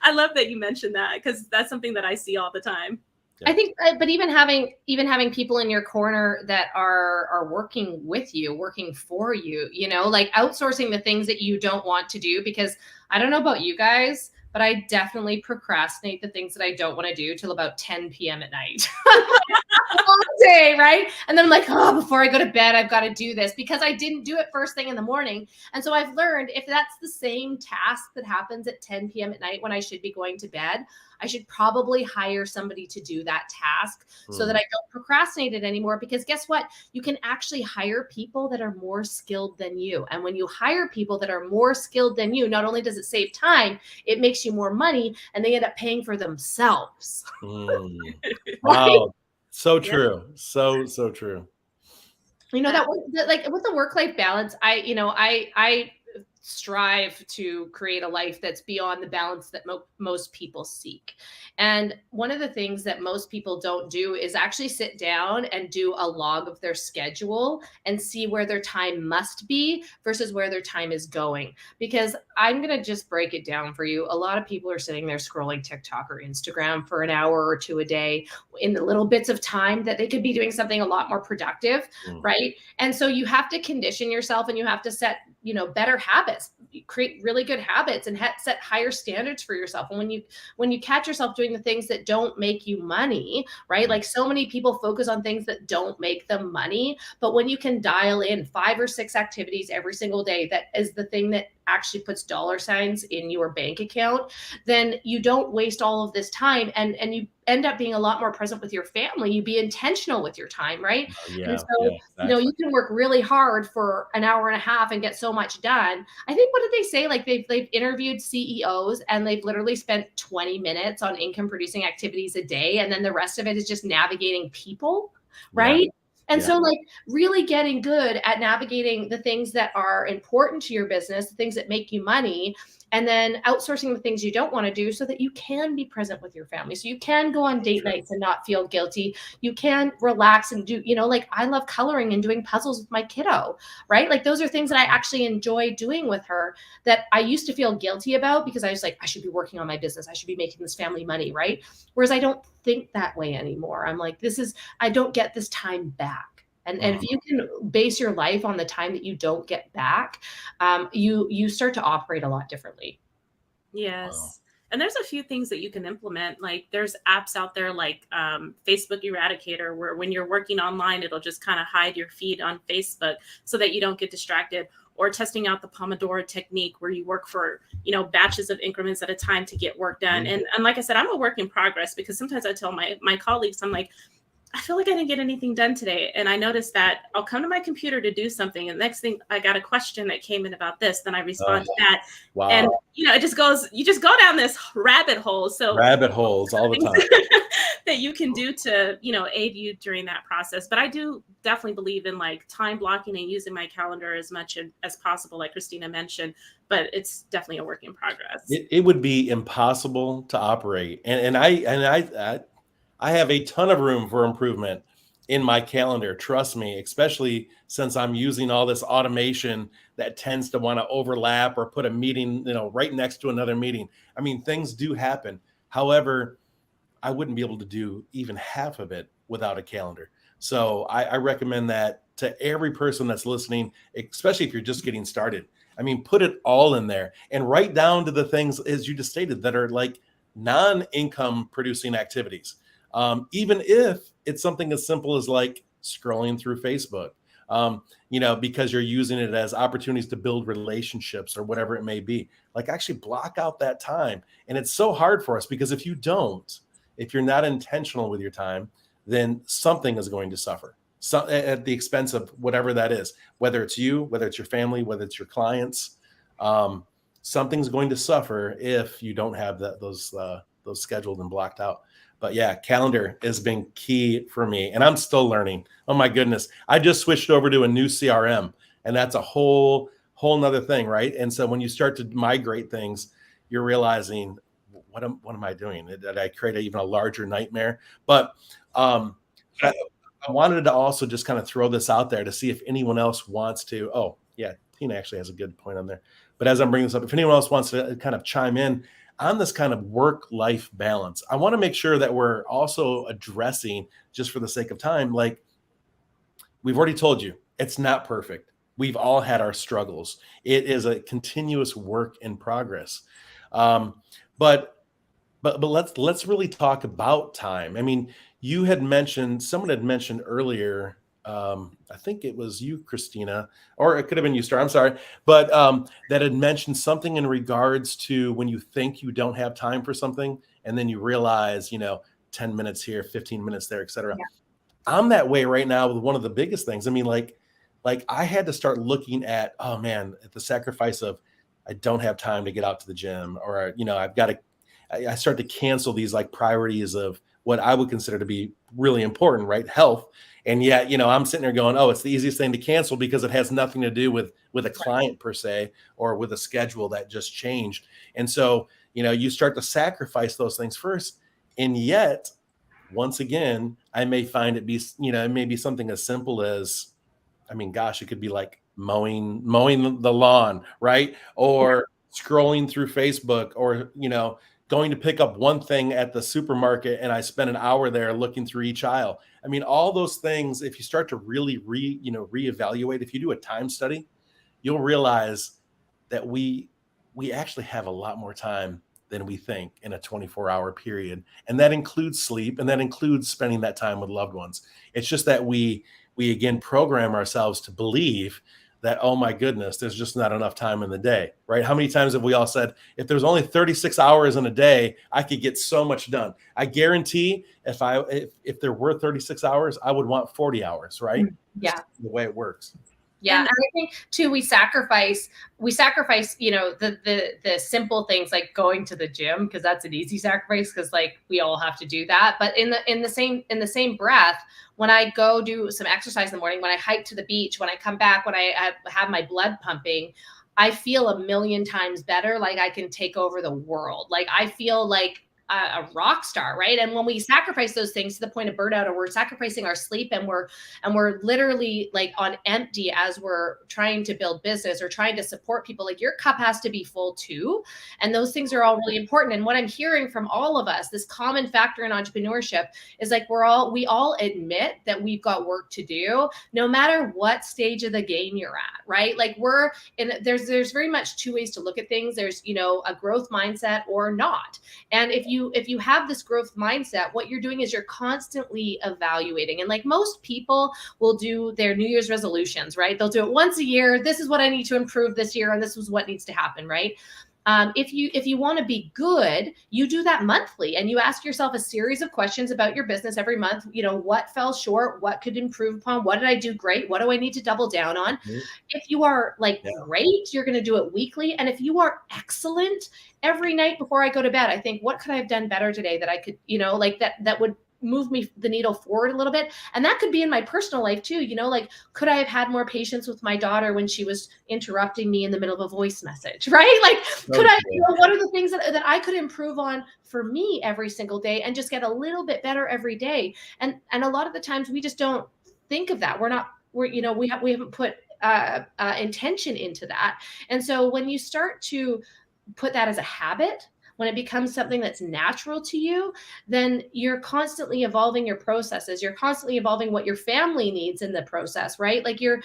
I love that you mentioned that, because that's something that I see all the time. I think, but even having people in your corner that are working with you, working for you, like outsourcing the things that you don't want to do, because I don't know about you guys, but I definitely procrastinate the things that I don't want to do till about 10 p.m. at night. All day, right? And then I'm like, oh, before I go to bed, I've got to do this, because I didn't do it first thing in the morning. And so I've learned, if that's the same task that happens at 10 p.m. at night when I should be going to bed, I should probably hire somebody to do that task so that I don't procrastinate it anymore. Because guess what? You can actually hire people that are more skilled than you. And when you hire people that are more skilled than you, not only does it save time, it makes you more money, and they end up paying for themselves. Wow. So true. So true. That like with the work-life balance, I strive to create a life that's beyond the balance that most people seek. And one of the things that most people don't do is actually sit down and do a log of their schedule and see where their time must be versus where their time is going. Because I'm going to just break it down for you. A lot of people are sitting there scrolling TikTok or Instagram for an hour or two a day in the little bits of time that they could be doing something a lot more productive, right? And so you have to condition yourself, and you have to set better habits, create really good habits, and set higher standards for yourself. And when you catch yourself doing the things that don't make you money, right? Like, so many people focus on things that don't make them money, but when you can dial in 5 or 6 activities every single day, that is the thing that actually puts dollar signs in your bank account, then you don't waste all of this time, and you end up being a lot more present with your family. You be intentional with your time, right? And so, exactly. you can work really hard for an hour and a half and get so much done. I think, what did they say? Like, they've interviewed CEOs, and they've literally spent 20 minutes on income producing activities a day. And then the rest of it is just navigating people, right? And so, like, really getting good at navigating the things that are important to your business, the things that make you money, and then outsourcing the things you don't want to do so that you can be present with your family. So you can go on date nights and not feel guilty. You can relax and do, like, I love coloring and doing puzzles with my kiddo, right? Like, those are things that I actually enjoy doing with her that I used to feel guilty about, because I was like, I should be working on my business. I should be making this family money, right? Whereas I don't think that way anymore. I'm like, I don't get this time back. And if you can base your life on the time that you don't get back, you start to operate a lot differently. Yes. Wow. And there's a few things that you can implement. Like, there's apps out there like Facebook Eradicator, where when you're working online, it'll just kind of hide your feed on Facebook so that you don't get distracted. Or testing out the Pomodoro technique, where you work for, batches of increments at a time to get work done. And like I said, I'm a work in progress, because sometimes I tell my colleagues, I'm like, I feel like I didn't get anything done today. And I noticed that I'll come to my computer to do something, and the next thing, I got a question that came in about this, then I respond to that. Wow. And it just goes, you just go down this rabbit hole. So rabbit holes all the time that you can do to, aid you during that process. But I do definitely believe in, like, time blocking and using my calendar as much as possible, like Christina mentioned, but it's definitely a work in progress. It would be impossible to operate. And I have a ton of room for improvement in my calendar. Trust me, especially since I'm using all this automation that tends to want to overlap or put a meeting, right next to another meeting. I mean, things do happen. However, I wouldn't be able to do even half of it without a calendar. So I recommend that to every person that's listening, especially if you're just getting started. I mean, put it all in there and write down to the things, as you just stated, that are like non-income producing activities. Even if it's something as simple as like scrolling through Facebook, because you're using it as opportunities to build relationships or whatever it may be. Like, actually block out that time. And it's so hard for us, because if you're not intentional with your time, then something is going to suffer. So, at the expense of whatever that is, whether it's you, whether it's your family, whether it's your clients, something's going to suffer if you don't have those scheduled and blocked out. But yeah, calendar has been key for me, and I'm still learning. Oh my goodness. I just switched over to a new CRM, and that's a whole nother thing, right? And so when you start to migrate things, you're realizing, what am I doing? Did I create even a larger nightmare? But I wanted to also just kind of throw this out there to see if anyone else wants to. Oh, yeah, Tina actually has a good point on there. But as I'm bringing this up, if anyone else wants to kind of chime in on this kind of work-life balance, I want to make sure that we're also addressing, just for the sake of time, like we've already told you, it's not perfect. We've all had our struggles. It is a continuous work in progress. But let's really talk about time. I mean, someone had mentioned earlier, I think it was you, Christina, or it could have been you, Star, I'm sorry, but that had mentioned something in regards to when you think you don't have time for something, and then you realize, 10 minutes here, 15 minutes there, et cetera. Yeah. I'm that way right now with one of the biggest things. I mean, like I had to start looking at, oh man, at the sacrifice of, I don't have time to get out to the gym, or, I start to cancel these like priorities of what I would consider to be really important, right? Health. And yet, I'm sitting there going, oh, it's the easiest thing to cancel because it has nothing to do with a client per se, or with a schedule that just changed. And so, you start to sacrifice those things first. And yet, once again, I may find it may be something as simple as, I mean, gosh, it could be like mowing the lawn, right? Or scrolling through Facebook, or, going to pick up one thing at the supermarket and I spend an hour there looking through each aisle. I mean, all those things, if you start to really reevaluate, if you do a time study, you'll realize that we actually have a lot more time than we think in a 24-hour period. And that includes sleep, and that includes spending that time with loved ones. It's just that we again program ourselves to believe that, oh my goodness, there's just not enough time in the day, right? How many times have we all said, if there's only 36 hours in a day, I could get so much done. I guarantee if there were 36 hours, I would want 40 hours, right? Yeah. The way it works. Yeah. And I think too, we sacrifice, the simple things like going to the gym, because that's an easy sacrifice, because like we all have to do that. But in the same breath, when I go do some exercise in the morning, when I hike to the beach, when I come back, when I have my blood pumping, I feel a million times better. Like I can take over the world. Like I feel like a rock star, right? And when we sacrifice those things to the point of burnout, or we're sacrificing our sleep, and we're literally like on empty as we're trying to build business or trying to support people, like your cup has to be full too. And those things are all really important. And what I'm hearing from all of us, this common factor in entrepreneurship, is like we all admit that we've got work to do, no matter what stage of the game you're at, right? Like there's very much two ways to look at things. There's, a growth mindset or not. And if you have this growth mindset, what you're doing is you're constantly evaluating. And like most people will do their New Year's resolutions, right? They'll do it once a year. This is what I need to improve this year, and this is what needs to happen, right? If you want to be good, you do that monthly, and you ask yourself a series of questions about your business every month. What fell short? What could improve upon? What did I do great? What do I need to double down on? Mm-hmm. If you are great, you're going to do it weekly. And if you are excellent, every night before I go to bed, I think, what could I have done better today that I could, that would move the needle forward a little bit. And that could be in my personal life too. Like, could I have had more patience with my daughter when she was interrupting me in the middle of a voice message, right? Like, what are the things that I could improve on for me every single day, and just get a little bit better every day? And a lot of the times we just don't think of that. We haven't put intention into that. And so when you start to put that as a habit, when it becomes something that's natural to you, then you're constantly evolving your processes. You're constantly evolving what your family needs in the process, right? Like you're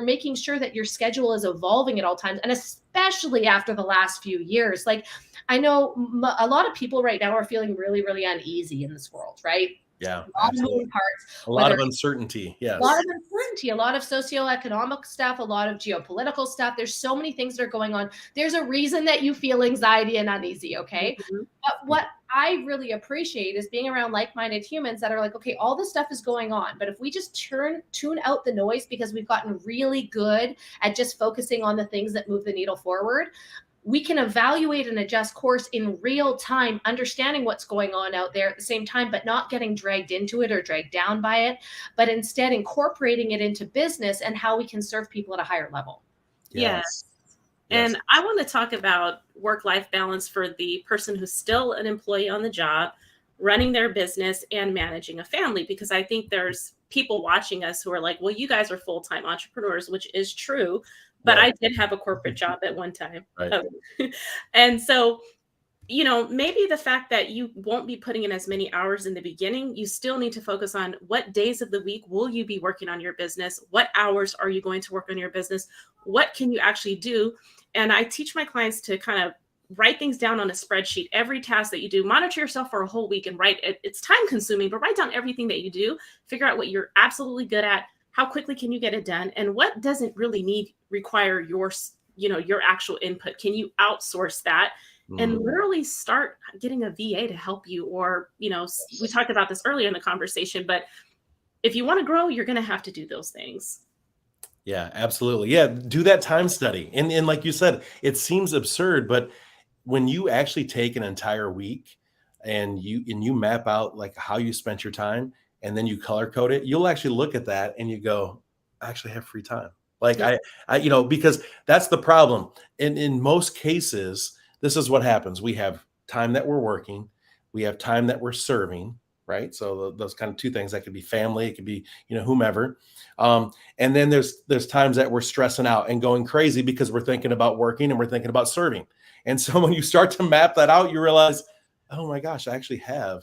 making sure that your schedule is evolving at all times. And especially after the last few years, like I know a lot of people right now are feeling really, really uneasy in this world, right? Yeah, a lot of moving parts, a lot of uncertainty. Yes, a lot of uncertainty, a lot of socioeconomic stuff, a lot of geopolitical stuff. There's so many things that are going on. There's a reason that you feel anxiety and uneasy, okay? Mm-hmm. But what I really appreciate is being around like-minded humans that are like, okay, all this stuff is going on, but if we just tune out the noise, because we've gotten really good at just focusing on the things that move the needle forward, we can evaluate and adjust course in real time, understanding what's going on out there at the same time, but not getting dragged into it or dragged down by it, but instead incorporating it into business and how we can serve people at a higher level. Yes. And Yes. I want to talk about work-life balance for the person who's still an employee on the job, running their business and managing a family, because I think there's people watching us who are like, well, you guys are full-time entrepreneurs, which is true, but Yeah. I did have a corporate job at one time. Right. And so, maybe the fact that you won't be putting in as many hours in the beginning, you still need to focus on what days of the week will you be working on your business? What hours are you going to work on your business? What can you actually do? And I teach my clients to kind of write things down on a spreadsheet. Every task that you do, monitor yourself for a whole week and write it. It's time consuming, but write down everything that you do, figure out what you're absolutely good at, how quickly can you get it done, and what doesn't really require your actual input. Can you outsource that? And literally start getting a VA to help you, or, we talked about this earlier in the conversation, but if you want to grow, you're going to have to do those things. Yeah, absolutely. Yeah. Do that time study. And like you said, it seems absurd, but when you actually take an entire week and you map out like how you spent your time and then you color code it, you'll actually look at that and you go, I actually have free time. Like Yeah. I because that's the problem. In most cases, this is what happens. We have time that we're working. We have time that we're serving, right? So those kind of two things, that could be family, it could be, whomever. And then there's times that we're stressing out and going crazy because we're thinking about working and we're thinking about serving. And so when you start to map that out, you realize, oh my gosh, I actually have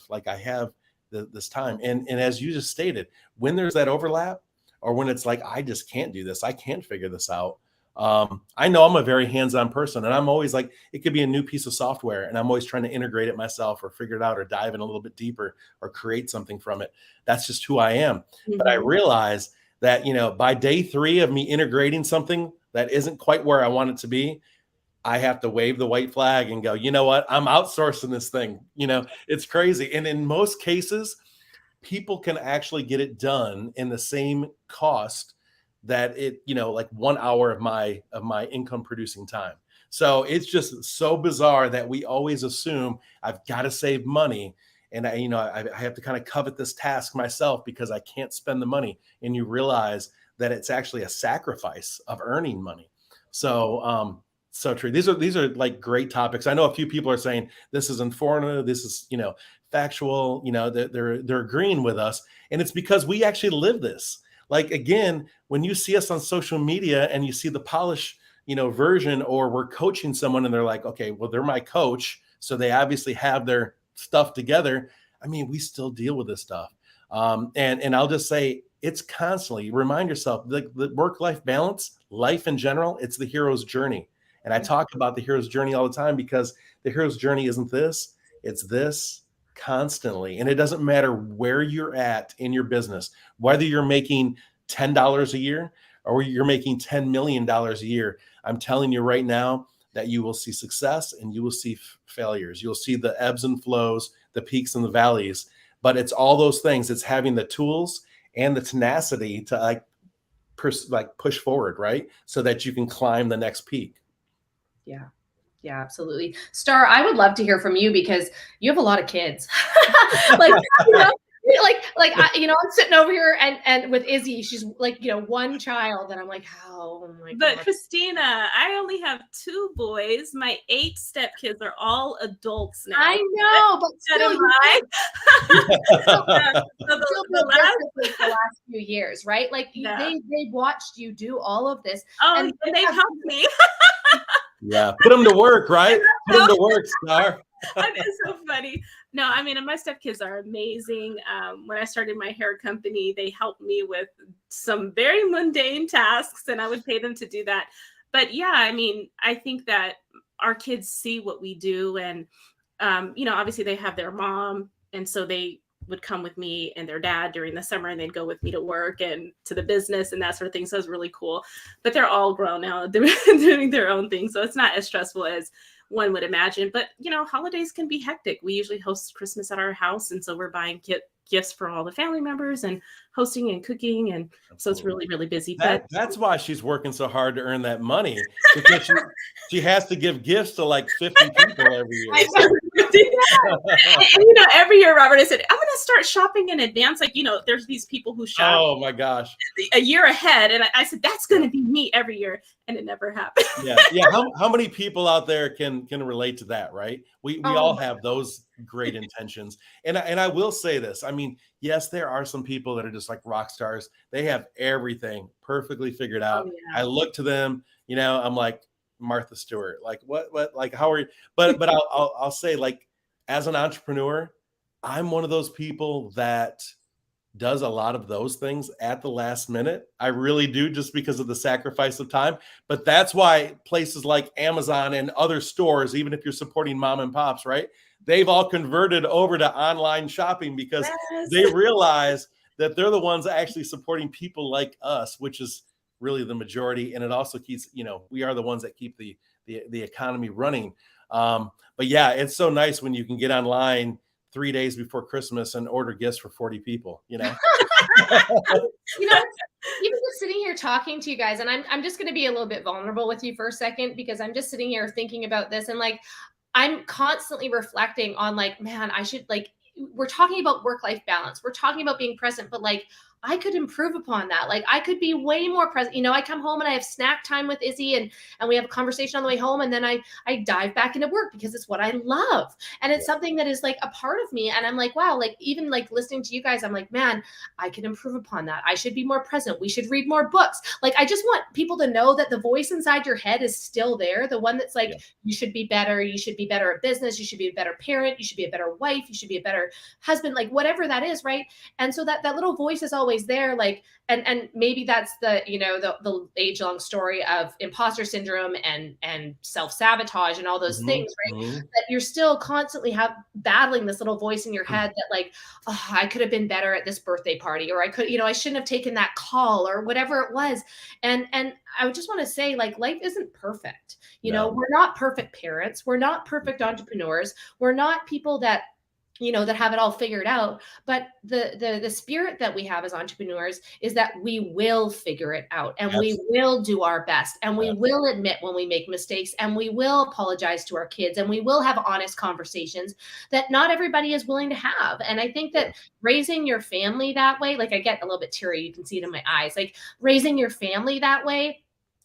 this time. And as you just stated, when there's that overlap, or when it's like, I just can't do this, I can't figure this out. I know I'm a very hands-on person, and I'm always like, it could be a new piece of software and I'm always trying to integrate it myself or figure it out or dive in a little bit deeper or create something from it. That's just who I am. Mm-hmm. But I realize that, by day 3 of me integrating something that isn't quite where I want it to be, I have to wave the white flag and go, you know what? I'm outsourcing this thing. It's crazy. And in most cases, people can actually get it done in the same cost that it, like 1 hour of my income producing time. So it's just so bizarre that we always assume I've got to save money. And I have to kind of covet this task myself because I can't spend the money. And you realize that it's actually a sacrifice of earning money. So, so true. These are like great topics. I know a few people are saying this is informative. This is, factual, they're agreeing with us. And it's because we actually live this. Like, again, when you see us on social media and you see the polished, version, or we're coaching someone and they're like, okay, well, they're my coach, so they obviously have their stuff together. I mean, we still deal with this stuff. And I'll just say, it's constantly remind yourself, the work-life balance, life in general, it's the hero's journey. And I talk about the hero's journey all the time because the hero's journey isn't this, it's this constantly. And it doesn't matter where you're at in your business, whether you're making $10 a year or you're making $10 million a year. I'm telling you right now that you will see success and you will see failures. You'll see the ebbs and flows, the peaks and the valleys, but it's all those things. It's having the tools and the tenacity to push forward, right? So that you can climb the next peak. Yeah. Yeah, absolutely. Star, I would love to hear from you because you have a lot of kids. like, I'm sitting over here and with Izzy, she's like, one child, and I'm like, how? Oh my God. But Christina, I only have 2 boys. My 8 stepkids are all adults now. I know, but still, the last few years, right? Like they watched you do all of this. Oh, and they've helped me. Yeah, put them to work, right? Put them to work, Star. It's so funny. No, I mean, my stepkids are amazing. When I started my hair company, they helped me with some very mundane tasks, and I would pay them to do that. But yeah, I mean, I think that our kids see what we do, and obviously they have their mom, and so they would come with me and their dad during the summer, and they'd go with me to work and to the business and that sort of thing. So it's really cool. But they're all grown now, doing their own thing. So it's not as stressful as one would imagine. But, holidays can be hectic. We usually host Christmas at our house. And so we're buying gifts for all the family members and hosting and cooking. And so it's really, really busy. That's why she's working so hard to earn that money, because she has to give gifts to like 50 people every year. And every year, Robert, I said, I'm going to start shopping in advance. Like, there's these people who shop Oh my gosh. a year ahead. And I said, that's going to be me every year. And it never happened. Yeah. How many people out there can relate to that, right? We all have those great intentions. And I will say this. I mean, yes, there are some people that are just like rock stars. They have everything perfectly figured out. yeah. I look to them, I'm like Martha Stewart. Like what like how are you? But I'll say, like, as an entrepreneur, I'm one of those people that does a lot of those things at the last minute. I really do, just because of the sacrifice of time. But that's why places like Amazon and other stores, even if you're supporting mom and pops, right? They've all converted over to online shopping because Yes. they realize that they're the ones actually supporting people like us, which is really the majority. And it also keeps, we are the ones that keep the economy running. But yeah, it's so nice when you can get online 3 days before Christmas and order gifts for 40 people, Even just sitting here talking to you guys, and I'm just going to be a little bit vulnerable with you for a second, because I'm just sitting here thinking about this, and like, I'm constantly reflecting on, like, man, I should, like, we're talking about work-life balance. We're talking about being present, but like, I could improve upon that. Like, I could be way more present. I come home and I have snack time with Izzy, and we have a conversation on the way home, and then I dive back into work because it's what I love. And it's something that is like a part of me. And I'm like, wow, like, even like listening to you guys, I'm like, man, I can improve upon that. I should be more present. We should read more books. Like, I just want people to know that the voice inside your head is still there. The one that's like, you should be better. You should be better at business. You should be a better parent. You should be a better wife. You should be a better husband, like whatever that is. Right. And so that little voice is always there, like, and maybe that's the the age-long story of imposter syndrome and self-sabotage and all those things, right? That you're still constantly battling this little voice in your head that, like, oh, I could have been better at this birthday party, or I could, I shouldn't have taken that call, or whatever it was. And I would just want to say, like, life isn't perfect. We're not perfect parents, we're not perfect entrepreneurs, we're not people that that have it all figured out. But the spirit that we have as entrepreneurs is that we will figure it out, and we will do our best, and we will admit when we make mistakes, and we will apologize to our kids, and we will have honest conversations that not everybody is willing to have. And I think that raising your family that way, like, I get a little bit teary, you can see it in my eyes, like, raising your family that way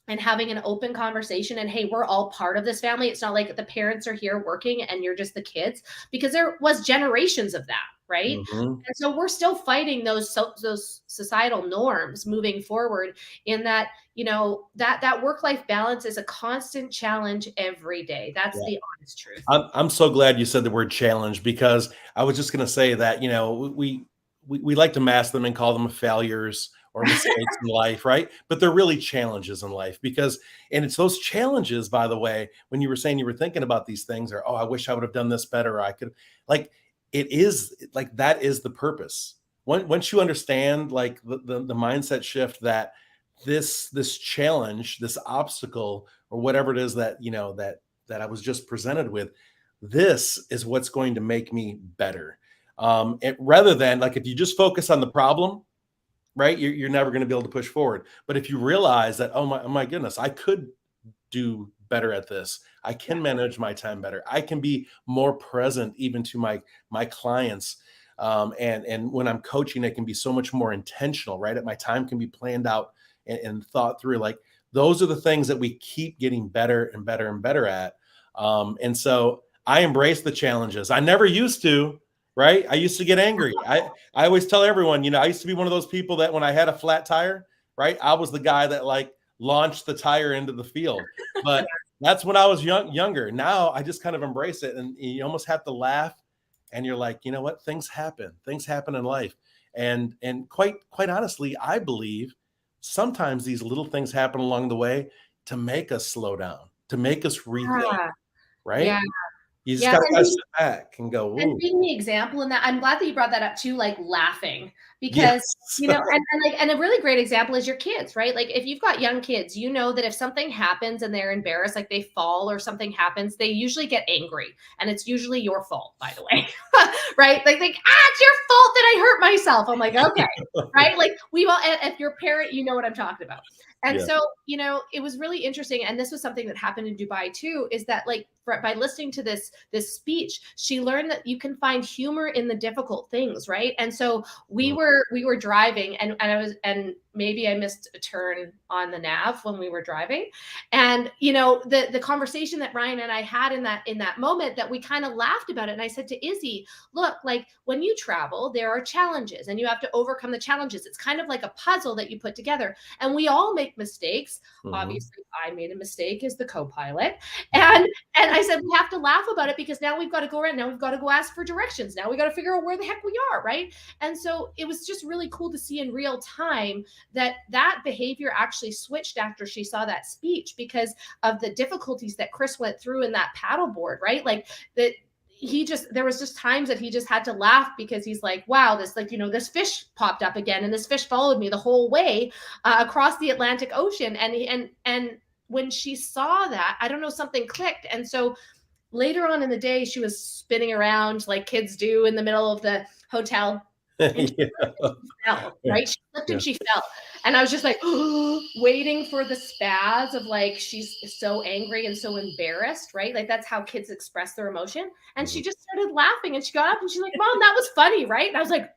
and having an open conversation, and hey, we're all part of this family. It's not like the parents are here working and you're just the kids, because there was generations of that, right? And so we're still fighting those societal norms moving forward, in that, that work-life balance is a constant challenge every day. That's the honest truth. I'm so glad you said the word challenge, because I was just going to say that, we like to mask them and call them failures or mistakes in life, right? But they're really challenges in life, and it's those challenges, by the way, when you were saying you were thinking about these things, or, oh, I wish I would have done this better, or I could, like, it is like, that is the purpose. Once you understand, like, the mindset shift that this challenge, this obstacle, or whatever it is that, that I was just presented with, this is what's going to make me better. Rather than, like, if you just focus on the problem, right, you're never going to be able to push forward. But if you realize that, oh my goodness, I could do better at this, I can manage my time better, I can be more present even to my clients, and when I'm coaching, it can be so much more intentional, right? My time can be planned out and thought through. Like, those are the things that we keep getting better and better and better at. And so I embrace the challenges. I never used to. Right. I used to get angry. I always tell everyone, I used to be one of those people that when I had a flat tire, right, I was the guy that, like, launched the tire into the field. But that's when I was younger. Now I just kind of embrace it. And you almost have to laugh, and you're like, you know what? Things happen in life. And quite honestly, I believe sometimes these little things happen along the way to make us slow down, to make us rethink. Right. Yeah. You just gotta sit back and go, ooh. And being the example in that, I'm glad that you brought that up too, like laughing, because and a really great example is your kids, right? Like, if you've got young kids, that if something happens and they're embarrassed, like they fall or something happens, they usually get angry, and it's usually your fault, by the way, right? Like, it's your fault that I hurt myself. I'm like, okay, right? Like, we've all, if you're a parent, you know what I'm talking about. And Yeah. so, it was really interesting. And this was something that happened in Dubai too, is that like by listening to this speech, she learned that you can find humor in the difficult things, right? And so we Mhm. were driving, and maybe I missed a turn on the nav when we were driving. And the conversation that Ryan and I had in that moment, that we kind of laughed about it. And I said to Izzy, look, like when you travel, there are challenges and you have to overcome the challenges. It's kind of like a puzzle that you put together. And we all make mistakes. Mhm. Obviously, I made a mistake as the co-pilot. And I said, we have to laugh about it because now we've got to go around. Now we've got to go ask for directions. Now we got to figure out where the heck we are, right? And so it was just really cool to see in real time that behavior actually switched after she saw that speech, because of the difficulties that Chris went through in that paddleboard, right? Like that there was just times that he just had to laugh because he's like, wow, this fish popped up again, and this fish followed me the whole way across the Atlantic Ocean. And when she saw that, I don't know, something clicked. And so later on in the day, she was spinning around like kids do in the middle of the hotel. And Yeah. fell, Yeah. right? She slipped and Yeah. she fell. And I was just like, waiting for the spaz of like, she's so angry and so embarrassed, right? Like that's how kids express their emotion. And she just started laughing, and she got up and she's like, Mom, that was funny, right? And I was like,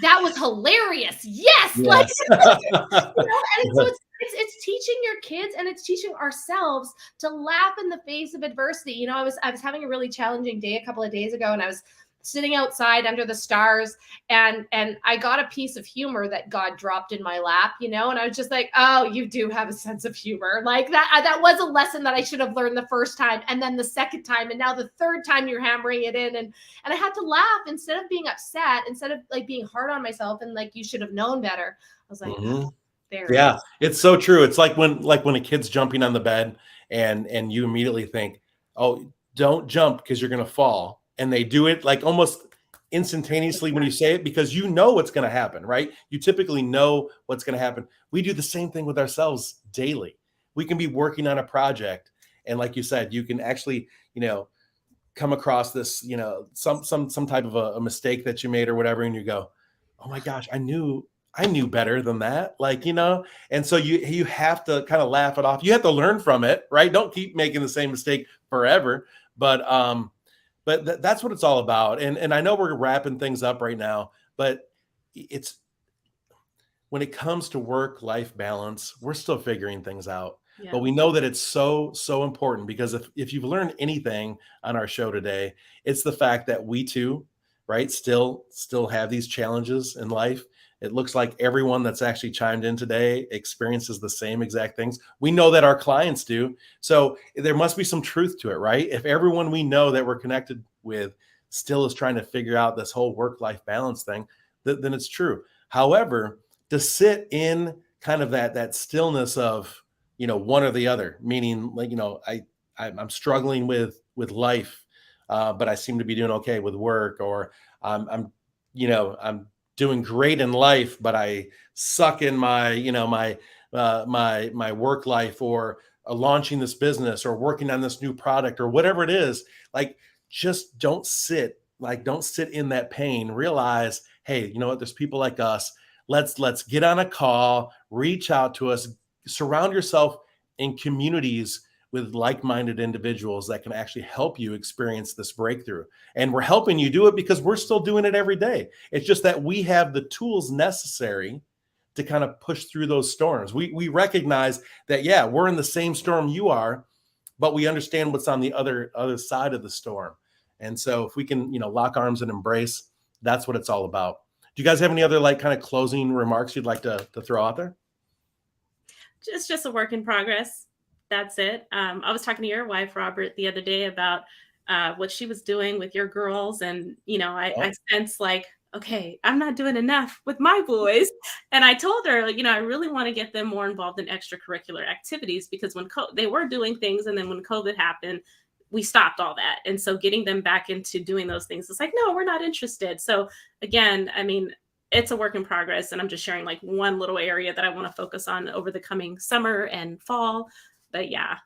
that was hilarious. Yes. Like, Yes. and so it's teaching your kids, and it's teaching ourselves to laugh in the face of adversity. I was having a really challenging day a couple of days ago, and I was sitting outside under the stars, and I got a piece of humor that God dropped in my lap, and I was just like, oh, you do have a sense of humor. Like that was a lesson that I should have learned the first time, and then the second time, and now the third time you're hammering it in, and I had to laugh instead of being upset, instead of like being hard on myself and like, you should have known better. I was like, Mhm. there it Yeah, is. it's so true. It's like when a kid's jumping on the bed, and you immediately think, "Oh, don't jump because you're gonna fall." And they do it like almost instantaneously when you say it, because you know what's gonna happen, right? You typically know what's gonna happen. We do the same thing with ourselves daily. We can be working on a project, and like you said, you can actually, come across this, some type of a mistake that you made or whatever, and you go, "Oh my gosh, I knew better than that." Like, and so you have to kind of laugh it off. You have to learn from it, right? Don't keep making the same mistake forever. But that's what it's all about. And I know we're wrapping things up right now, but it's when it comes to work-life balance, we're still figuring things out. Yeah. But we know that it's so, so important, because if you've learned anything on our show today, it's the fact that we too, right, still have these challenges in life. It looks like everyone that's actually chimed in today experiences the same exact things. We know that our clients do. So there must be some truth to it, right? If everyone we know that we're connected with still is trying to figure out this whole work-life balance thing, then it's true. However, to sit in kind of that stillness of, one or the other, meaning like, I'm struggling with life, but I seem to be doing okay with work, or I'm doing great in life, but I suck in my my work life, or launching this business, or working on this new product, or whatever it is. Like, just don't sit in that pain. Realize, hey, you know what? There's people like us. Let's get on a call, reach out to us, surround yourself in communities with like-minded individuals that can actually help you experience this breakthrough. And we're helping you do it because we're still doing it every day. It's just that we have the tools necessary to kind of push through those storms. We recognize that, yeah, we're in the same storm you are, but we understand what's on the other side of the storm. And so if we can, lock arms and embrace, that's what it's all about. Do you guys have any other like kind of closing remarks you'd like to throw out there? It's just a work in progress. That's it. I was talking to your wife, Robert, the other day about what she was doing with your girls. And, I sense like, okay, I'm not doing enough with my boys. And I told her, I really want to get them more involved in extracurricular activities, because when they were doing things, and then when COVID happened, we stopped all that. And so getting them back into doing those things, it's like, no, we're not interested. So again, I mean, it's a work in progress. And I'm just sharing like one little area that I want to focus on over the coming summer and fall. But yeah.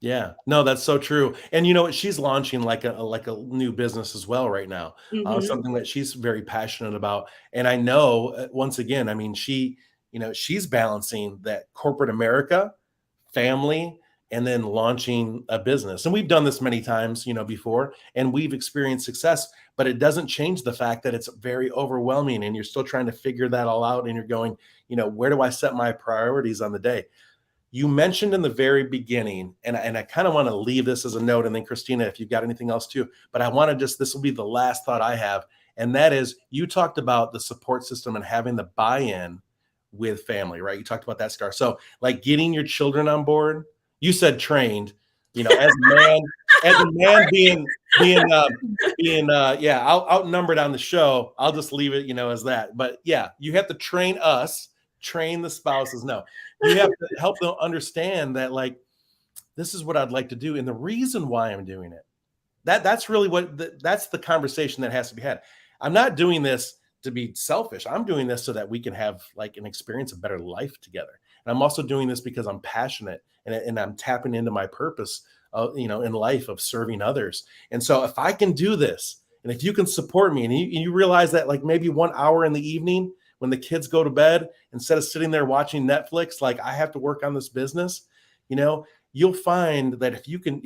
Yeah, no, that's so true. And you know what? She's launching like a new business as well right now. Mhm. Something that she's very passionate about. And I know, once again, I mean, she, she's balancing that corporate America, family, and then launching a business. And we've done this many times, before, and we've experienced success, but it doesn't change the fact that it's very overwhelming and you're still trying to figure that all out. And you're going, where do I set my priorities on the day? You mentioned in the very beginning, and I kind of want to leave this as a note, and then Christina, if you've got anything else too, but I want to this will be the last thought I have. And that is, you talked about the support system and having the buy-in with family, right? You talked about that, Scar. So like getting your children on board. You said trained, as a man being outnumbered on the show. I'll just leave it, as that. But yeah, you have to train us, train the spouses. No, you have to help them understand that, like, this is what I'd like to do, and the reason why I'm doing it. That's really that's the conversation that has to be had. I'm not doing this to be selfish. I'm doing this so that we can have like an experience, a better life together. And I'm also doing this because I'm passionate and I'm tapping into my purpose, in life of serving others. And so if I can do this, and if you can support me, and you realize that like maybe 1 hour in the evening when the kids go to bed, instead of sitting there watching Netflix, like I have to work on this business, you'll find that if you can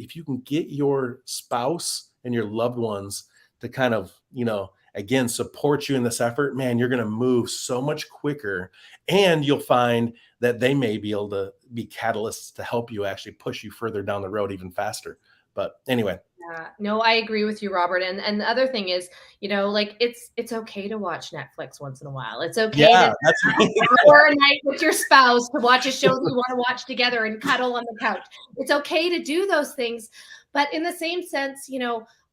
get your spouse and your loved ones to kind of, again, support you in this effort, man, you're going to move so much quicker, and you'll find that they may be able to be catalysts to help you actually push you further down the road even faster. But anyway. Yeah, no, I agree with you, Robert. And the other thing is, like it's okay to watch Netflix once in a while. It's okay to that's an hour a night with your spouse to watch a show that you want to watch together and cuddle on the couch. It's okay to do those things. But in the same sense,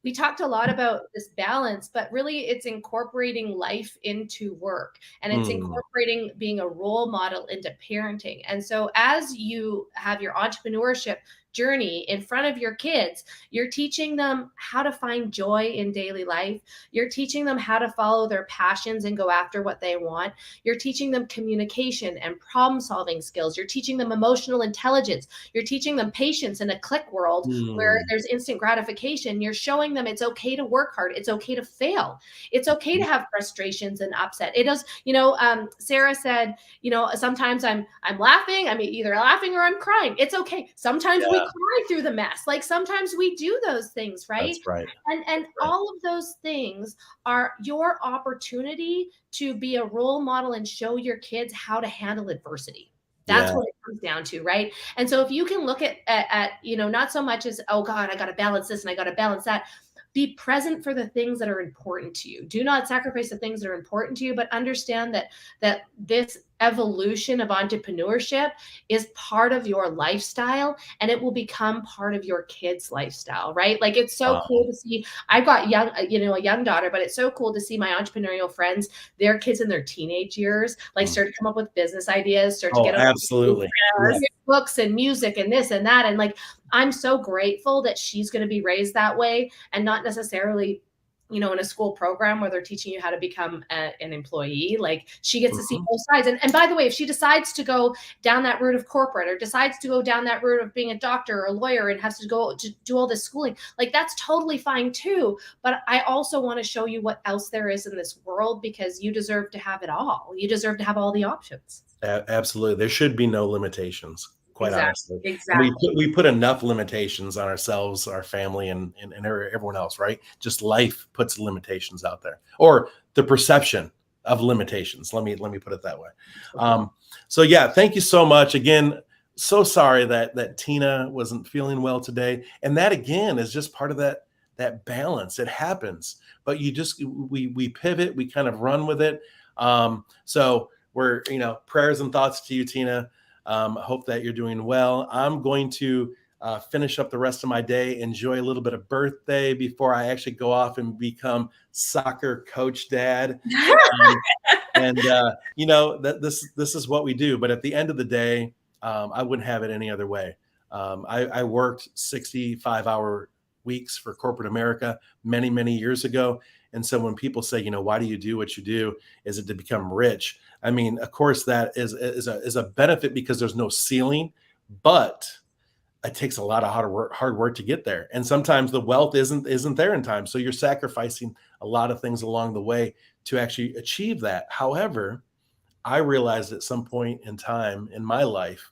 we talked a lot about this balance, but really it's incorporating life into work, and it's incorporating being a role model into parenting. And so as you have your entrepreneurship journey in front of your kids, you're teaching them how to find joy in daily life. You're teaching them how to follow their passions and go after what they want. You're teaching them communication and problem solving skills. You're teaching them emotional intelligence. You're teaching them patience in a click world where there's instant gratification. You're showing them it's okay to work hard. It's okay to fail. It's okay to have frustrations and upset. It does, Sarah said, sometimes I'm laughing. I'm either laughing or I'm crying. It's okay. Sometimes we cry through the mess. Like sometimes we do those things, right? That's right. And all of those things are your opportunity to be a role model and show your kids how to handle adversity. That's what it comes down to, right? And so if you can look at not so much as, oh God, I got to balance this and I got to balance that. Be present for the things that are important to you. Do not sacrifice the things that are important to you, but understand that this evolution of entrepreneurship is part of your lifestyle, and it will become part of your kids' lifestyle, right? Like it's so cool to see. I've got a young daughter, but it's so cool to see my entrepreneurial friends, their kids in their teenage years, like start to come up with business ideas, start to get absolutely books and music and this and that. And like, I'm so grateful that she's going to be raised that way and not necessarily, in a school program where they're teaching you how to become an employee. Like she gets to see both sides. And by the way, if she decides to go down that route of corporate or decides to go down that route of being a doctor or a lawyer and has to go to do all this schooling, like that's totally fine too. But I also want to show you what else there is in this world, because you deserve to have it all. You deserve to have all the options. Absolutely. There should be no limitations. Quite honestly, exactly. We put enough limitations on ourselves, our family, and everyone else, right? Just life puts limitations out there, or the perception of limitations. Let me put it that way. So yeah, thank you so much again. So sorry that Tina wasn't feeling well today, and that again is just part of that balance. It happens, but we pivot, we kind of run with it. So we're prayers and thoughts to you, Tina. Hope that you're doing well. I'm going to finish up the rest of my day, enjoy a little bit of birthday before I actually go off and become soccer coach dad. This is what we do. But at the end of the day, I wouldn't have it any other way. I worked 65-hour weeks for corporate America many, many years ago. And so when people say, why do you do what you do? Is it to become rich? I mean, of course, that is a benefit because there's no ceiling, but it takes a lot of hard work to get there. And sometimes the wealth isn't there in time. So you're sacrificing a lot of things along the way to actually achieve that. However, I realized at some point in time in my life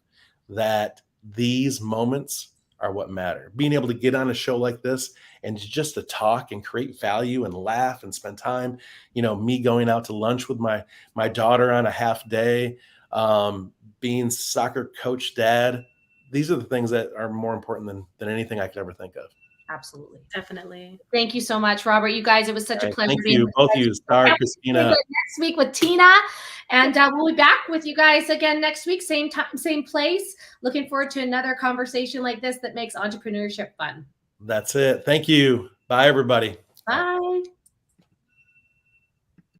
that these moments are what matter. Being able to get on a show like this and just to talk and create value and laugh and spend time, me going out to lunch with my daughter on a half day, being soccer coach dad. These are the things that are more important than anything I could ever think of. Absolutely. Definitely. Thank you so much, Robert. You guys, it was such a pleasure Thank being you, with both of guys. you, Star, Christina. Next week with Tina, and we'll be back with you guys again next week, same time, same place. Looking forward to another conversation like this that makes entrepreneurship fun. That's it. Thank you. Bye, everybody. Bye.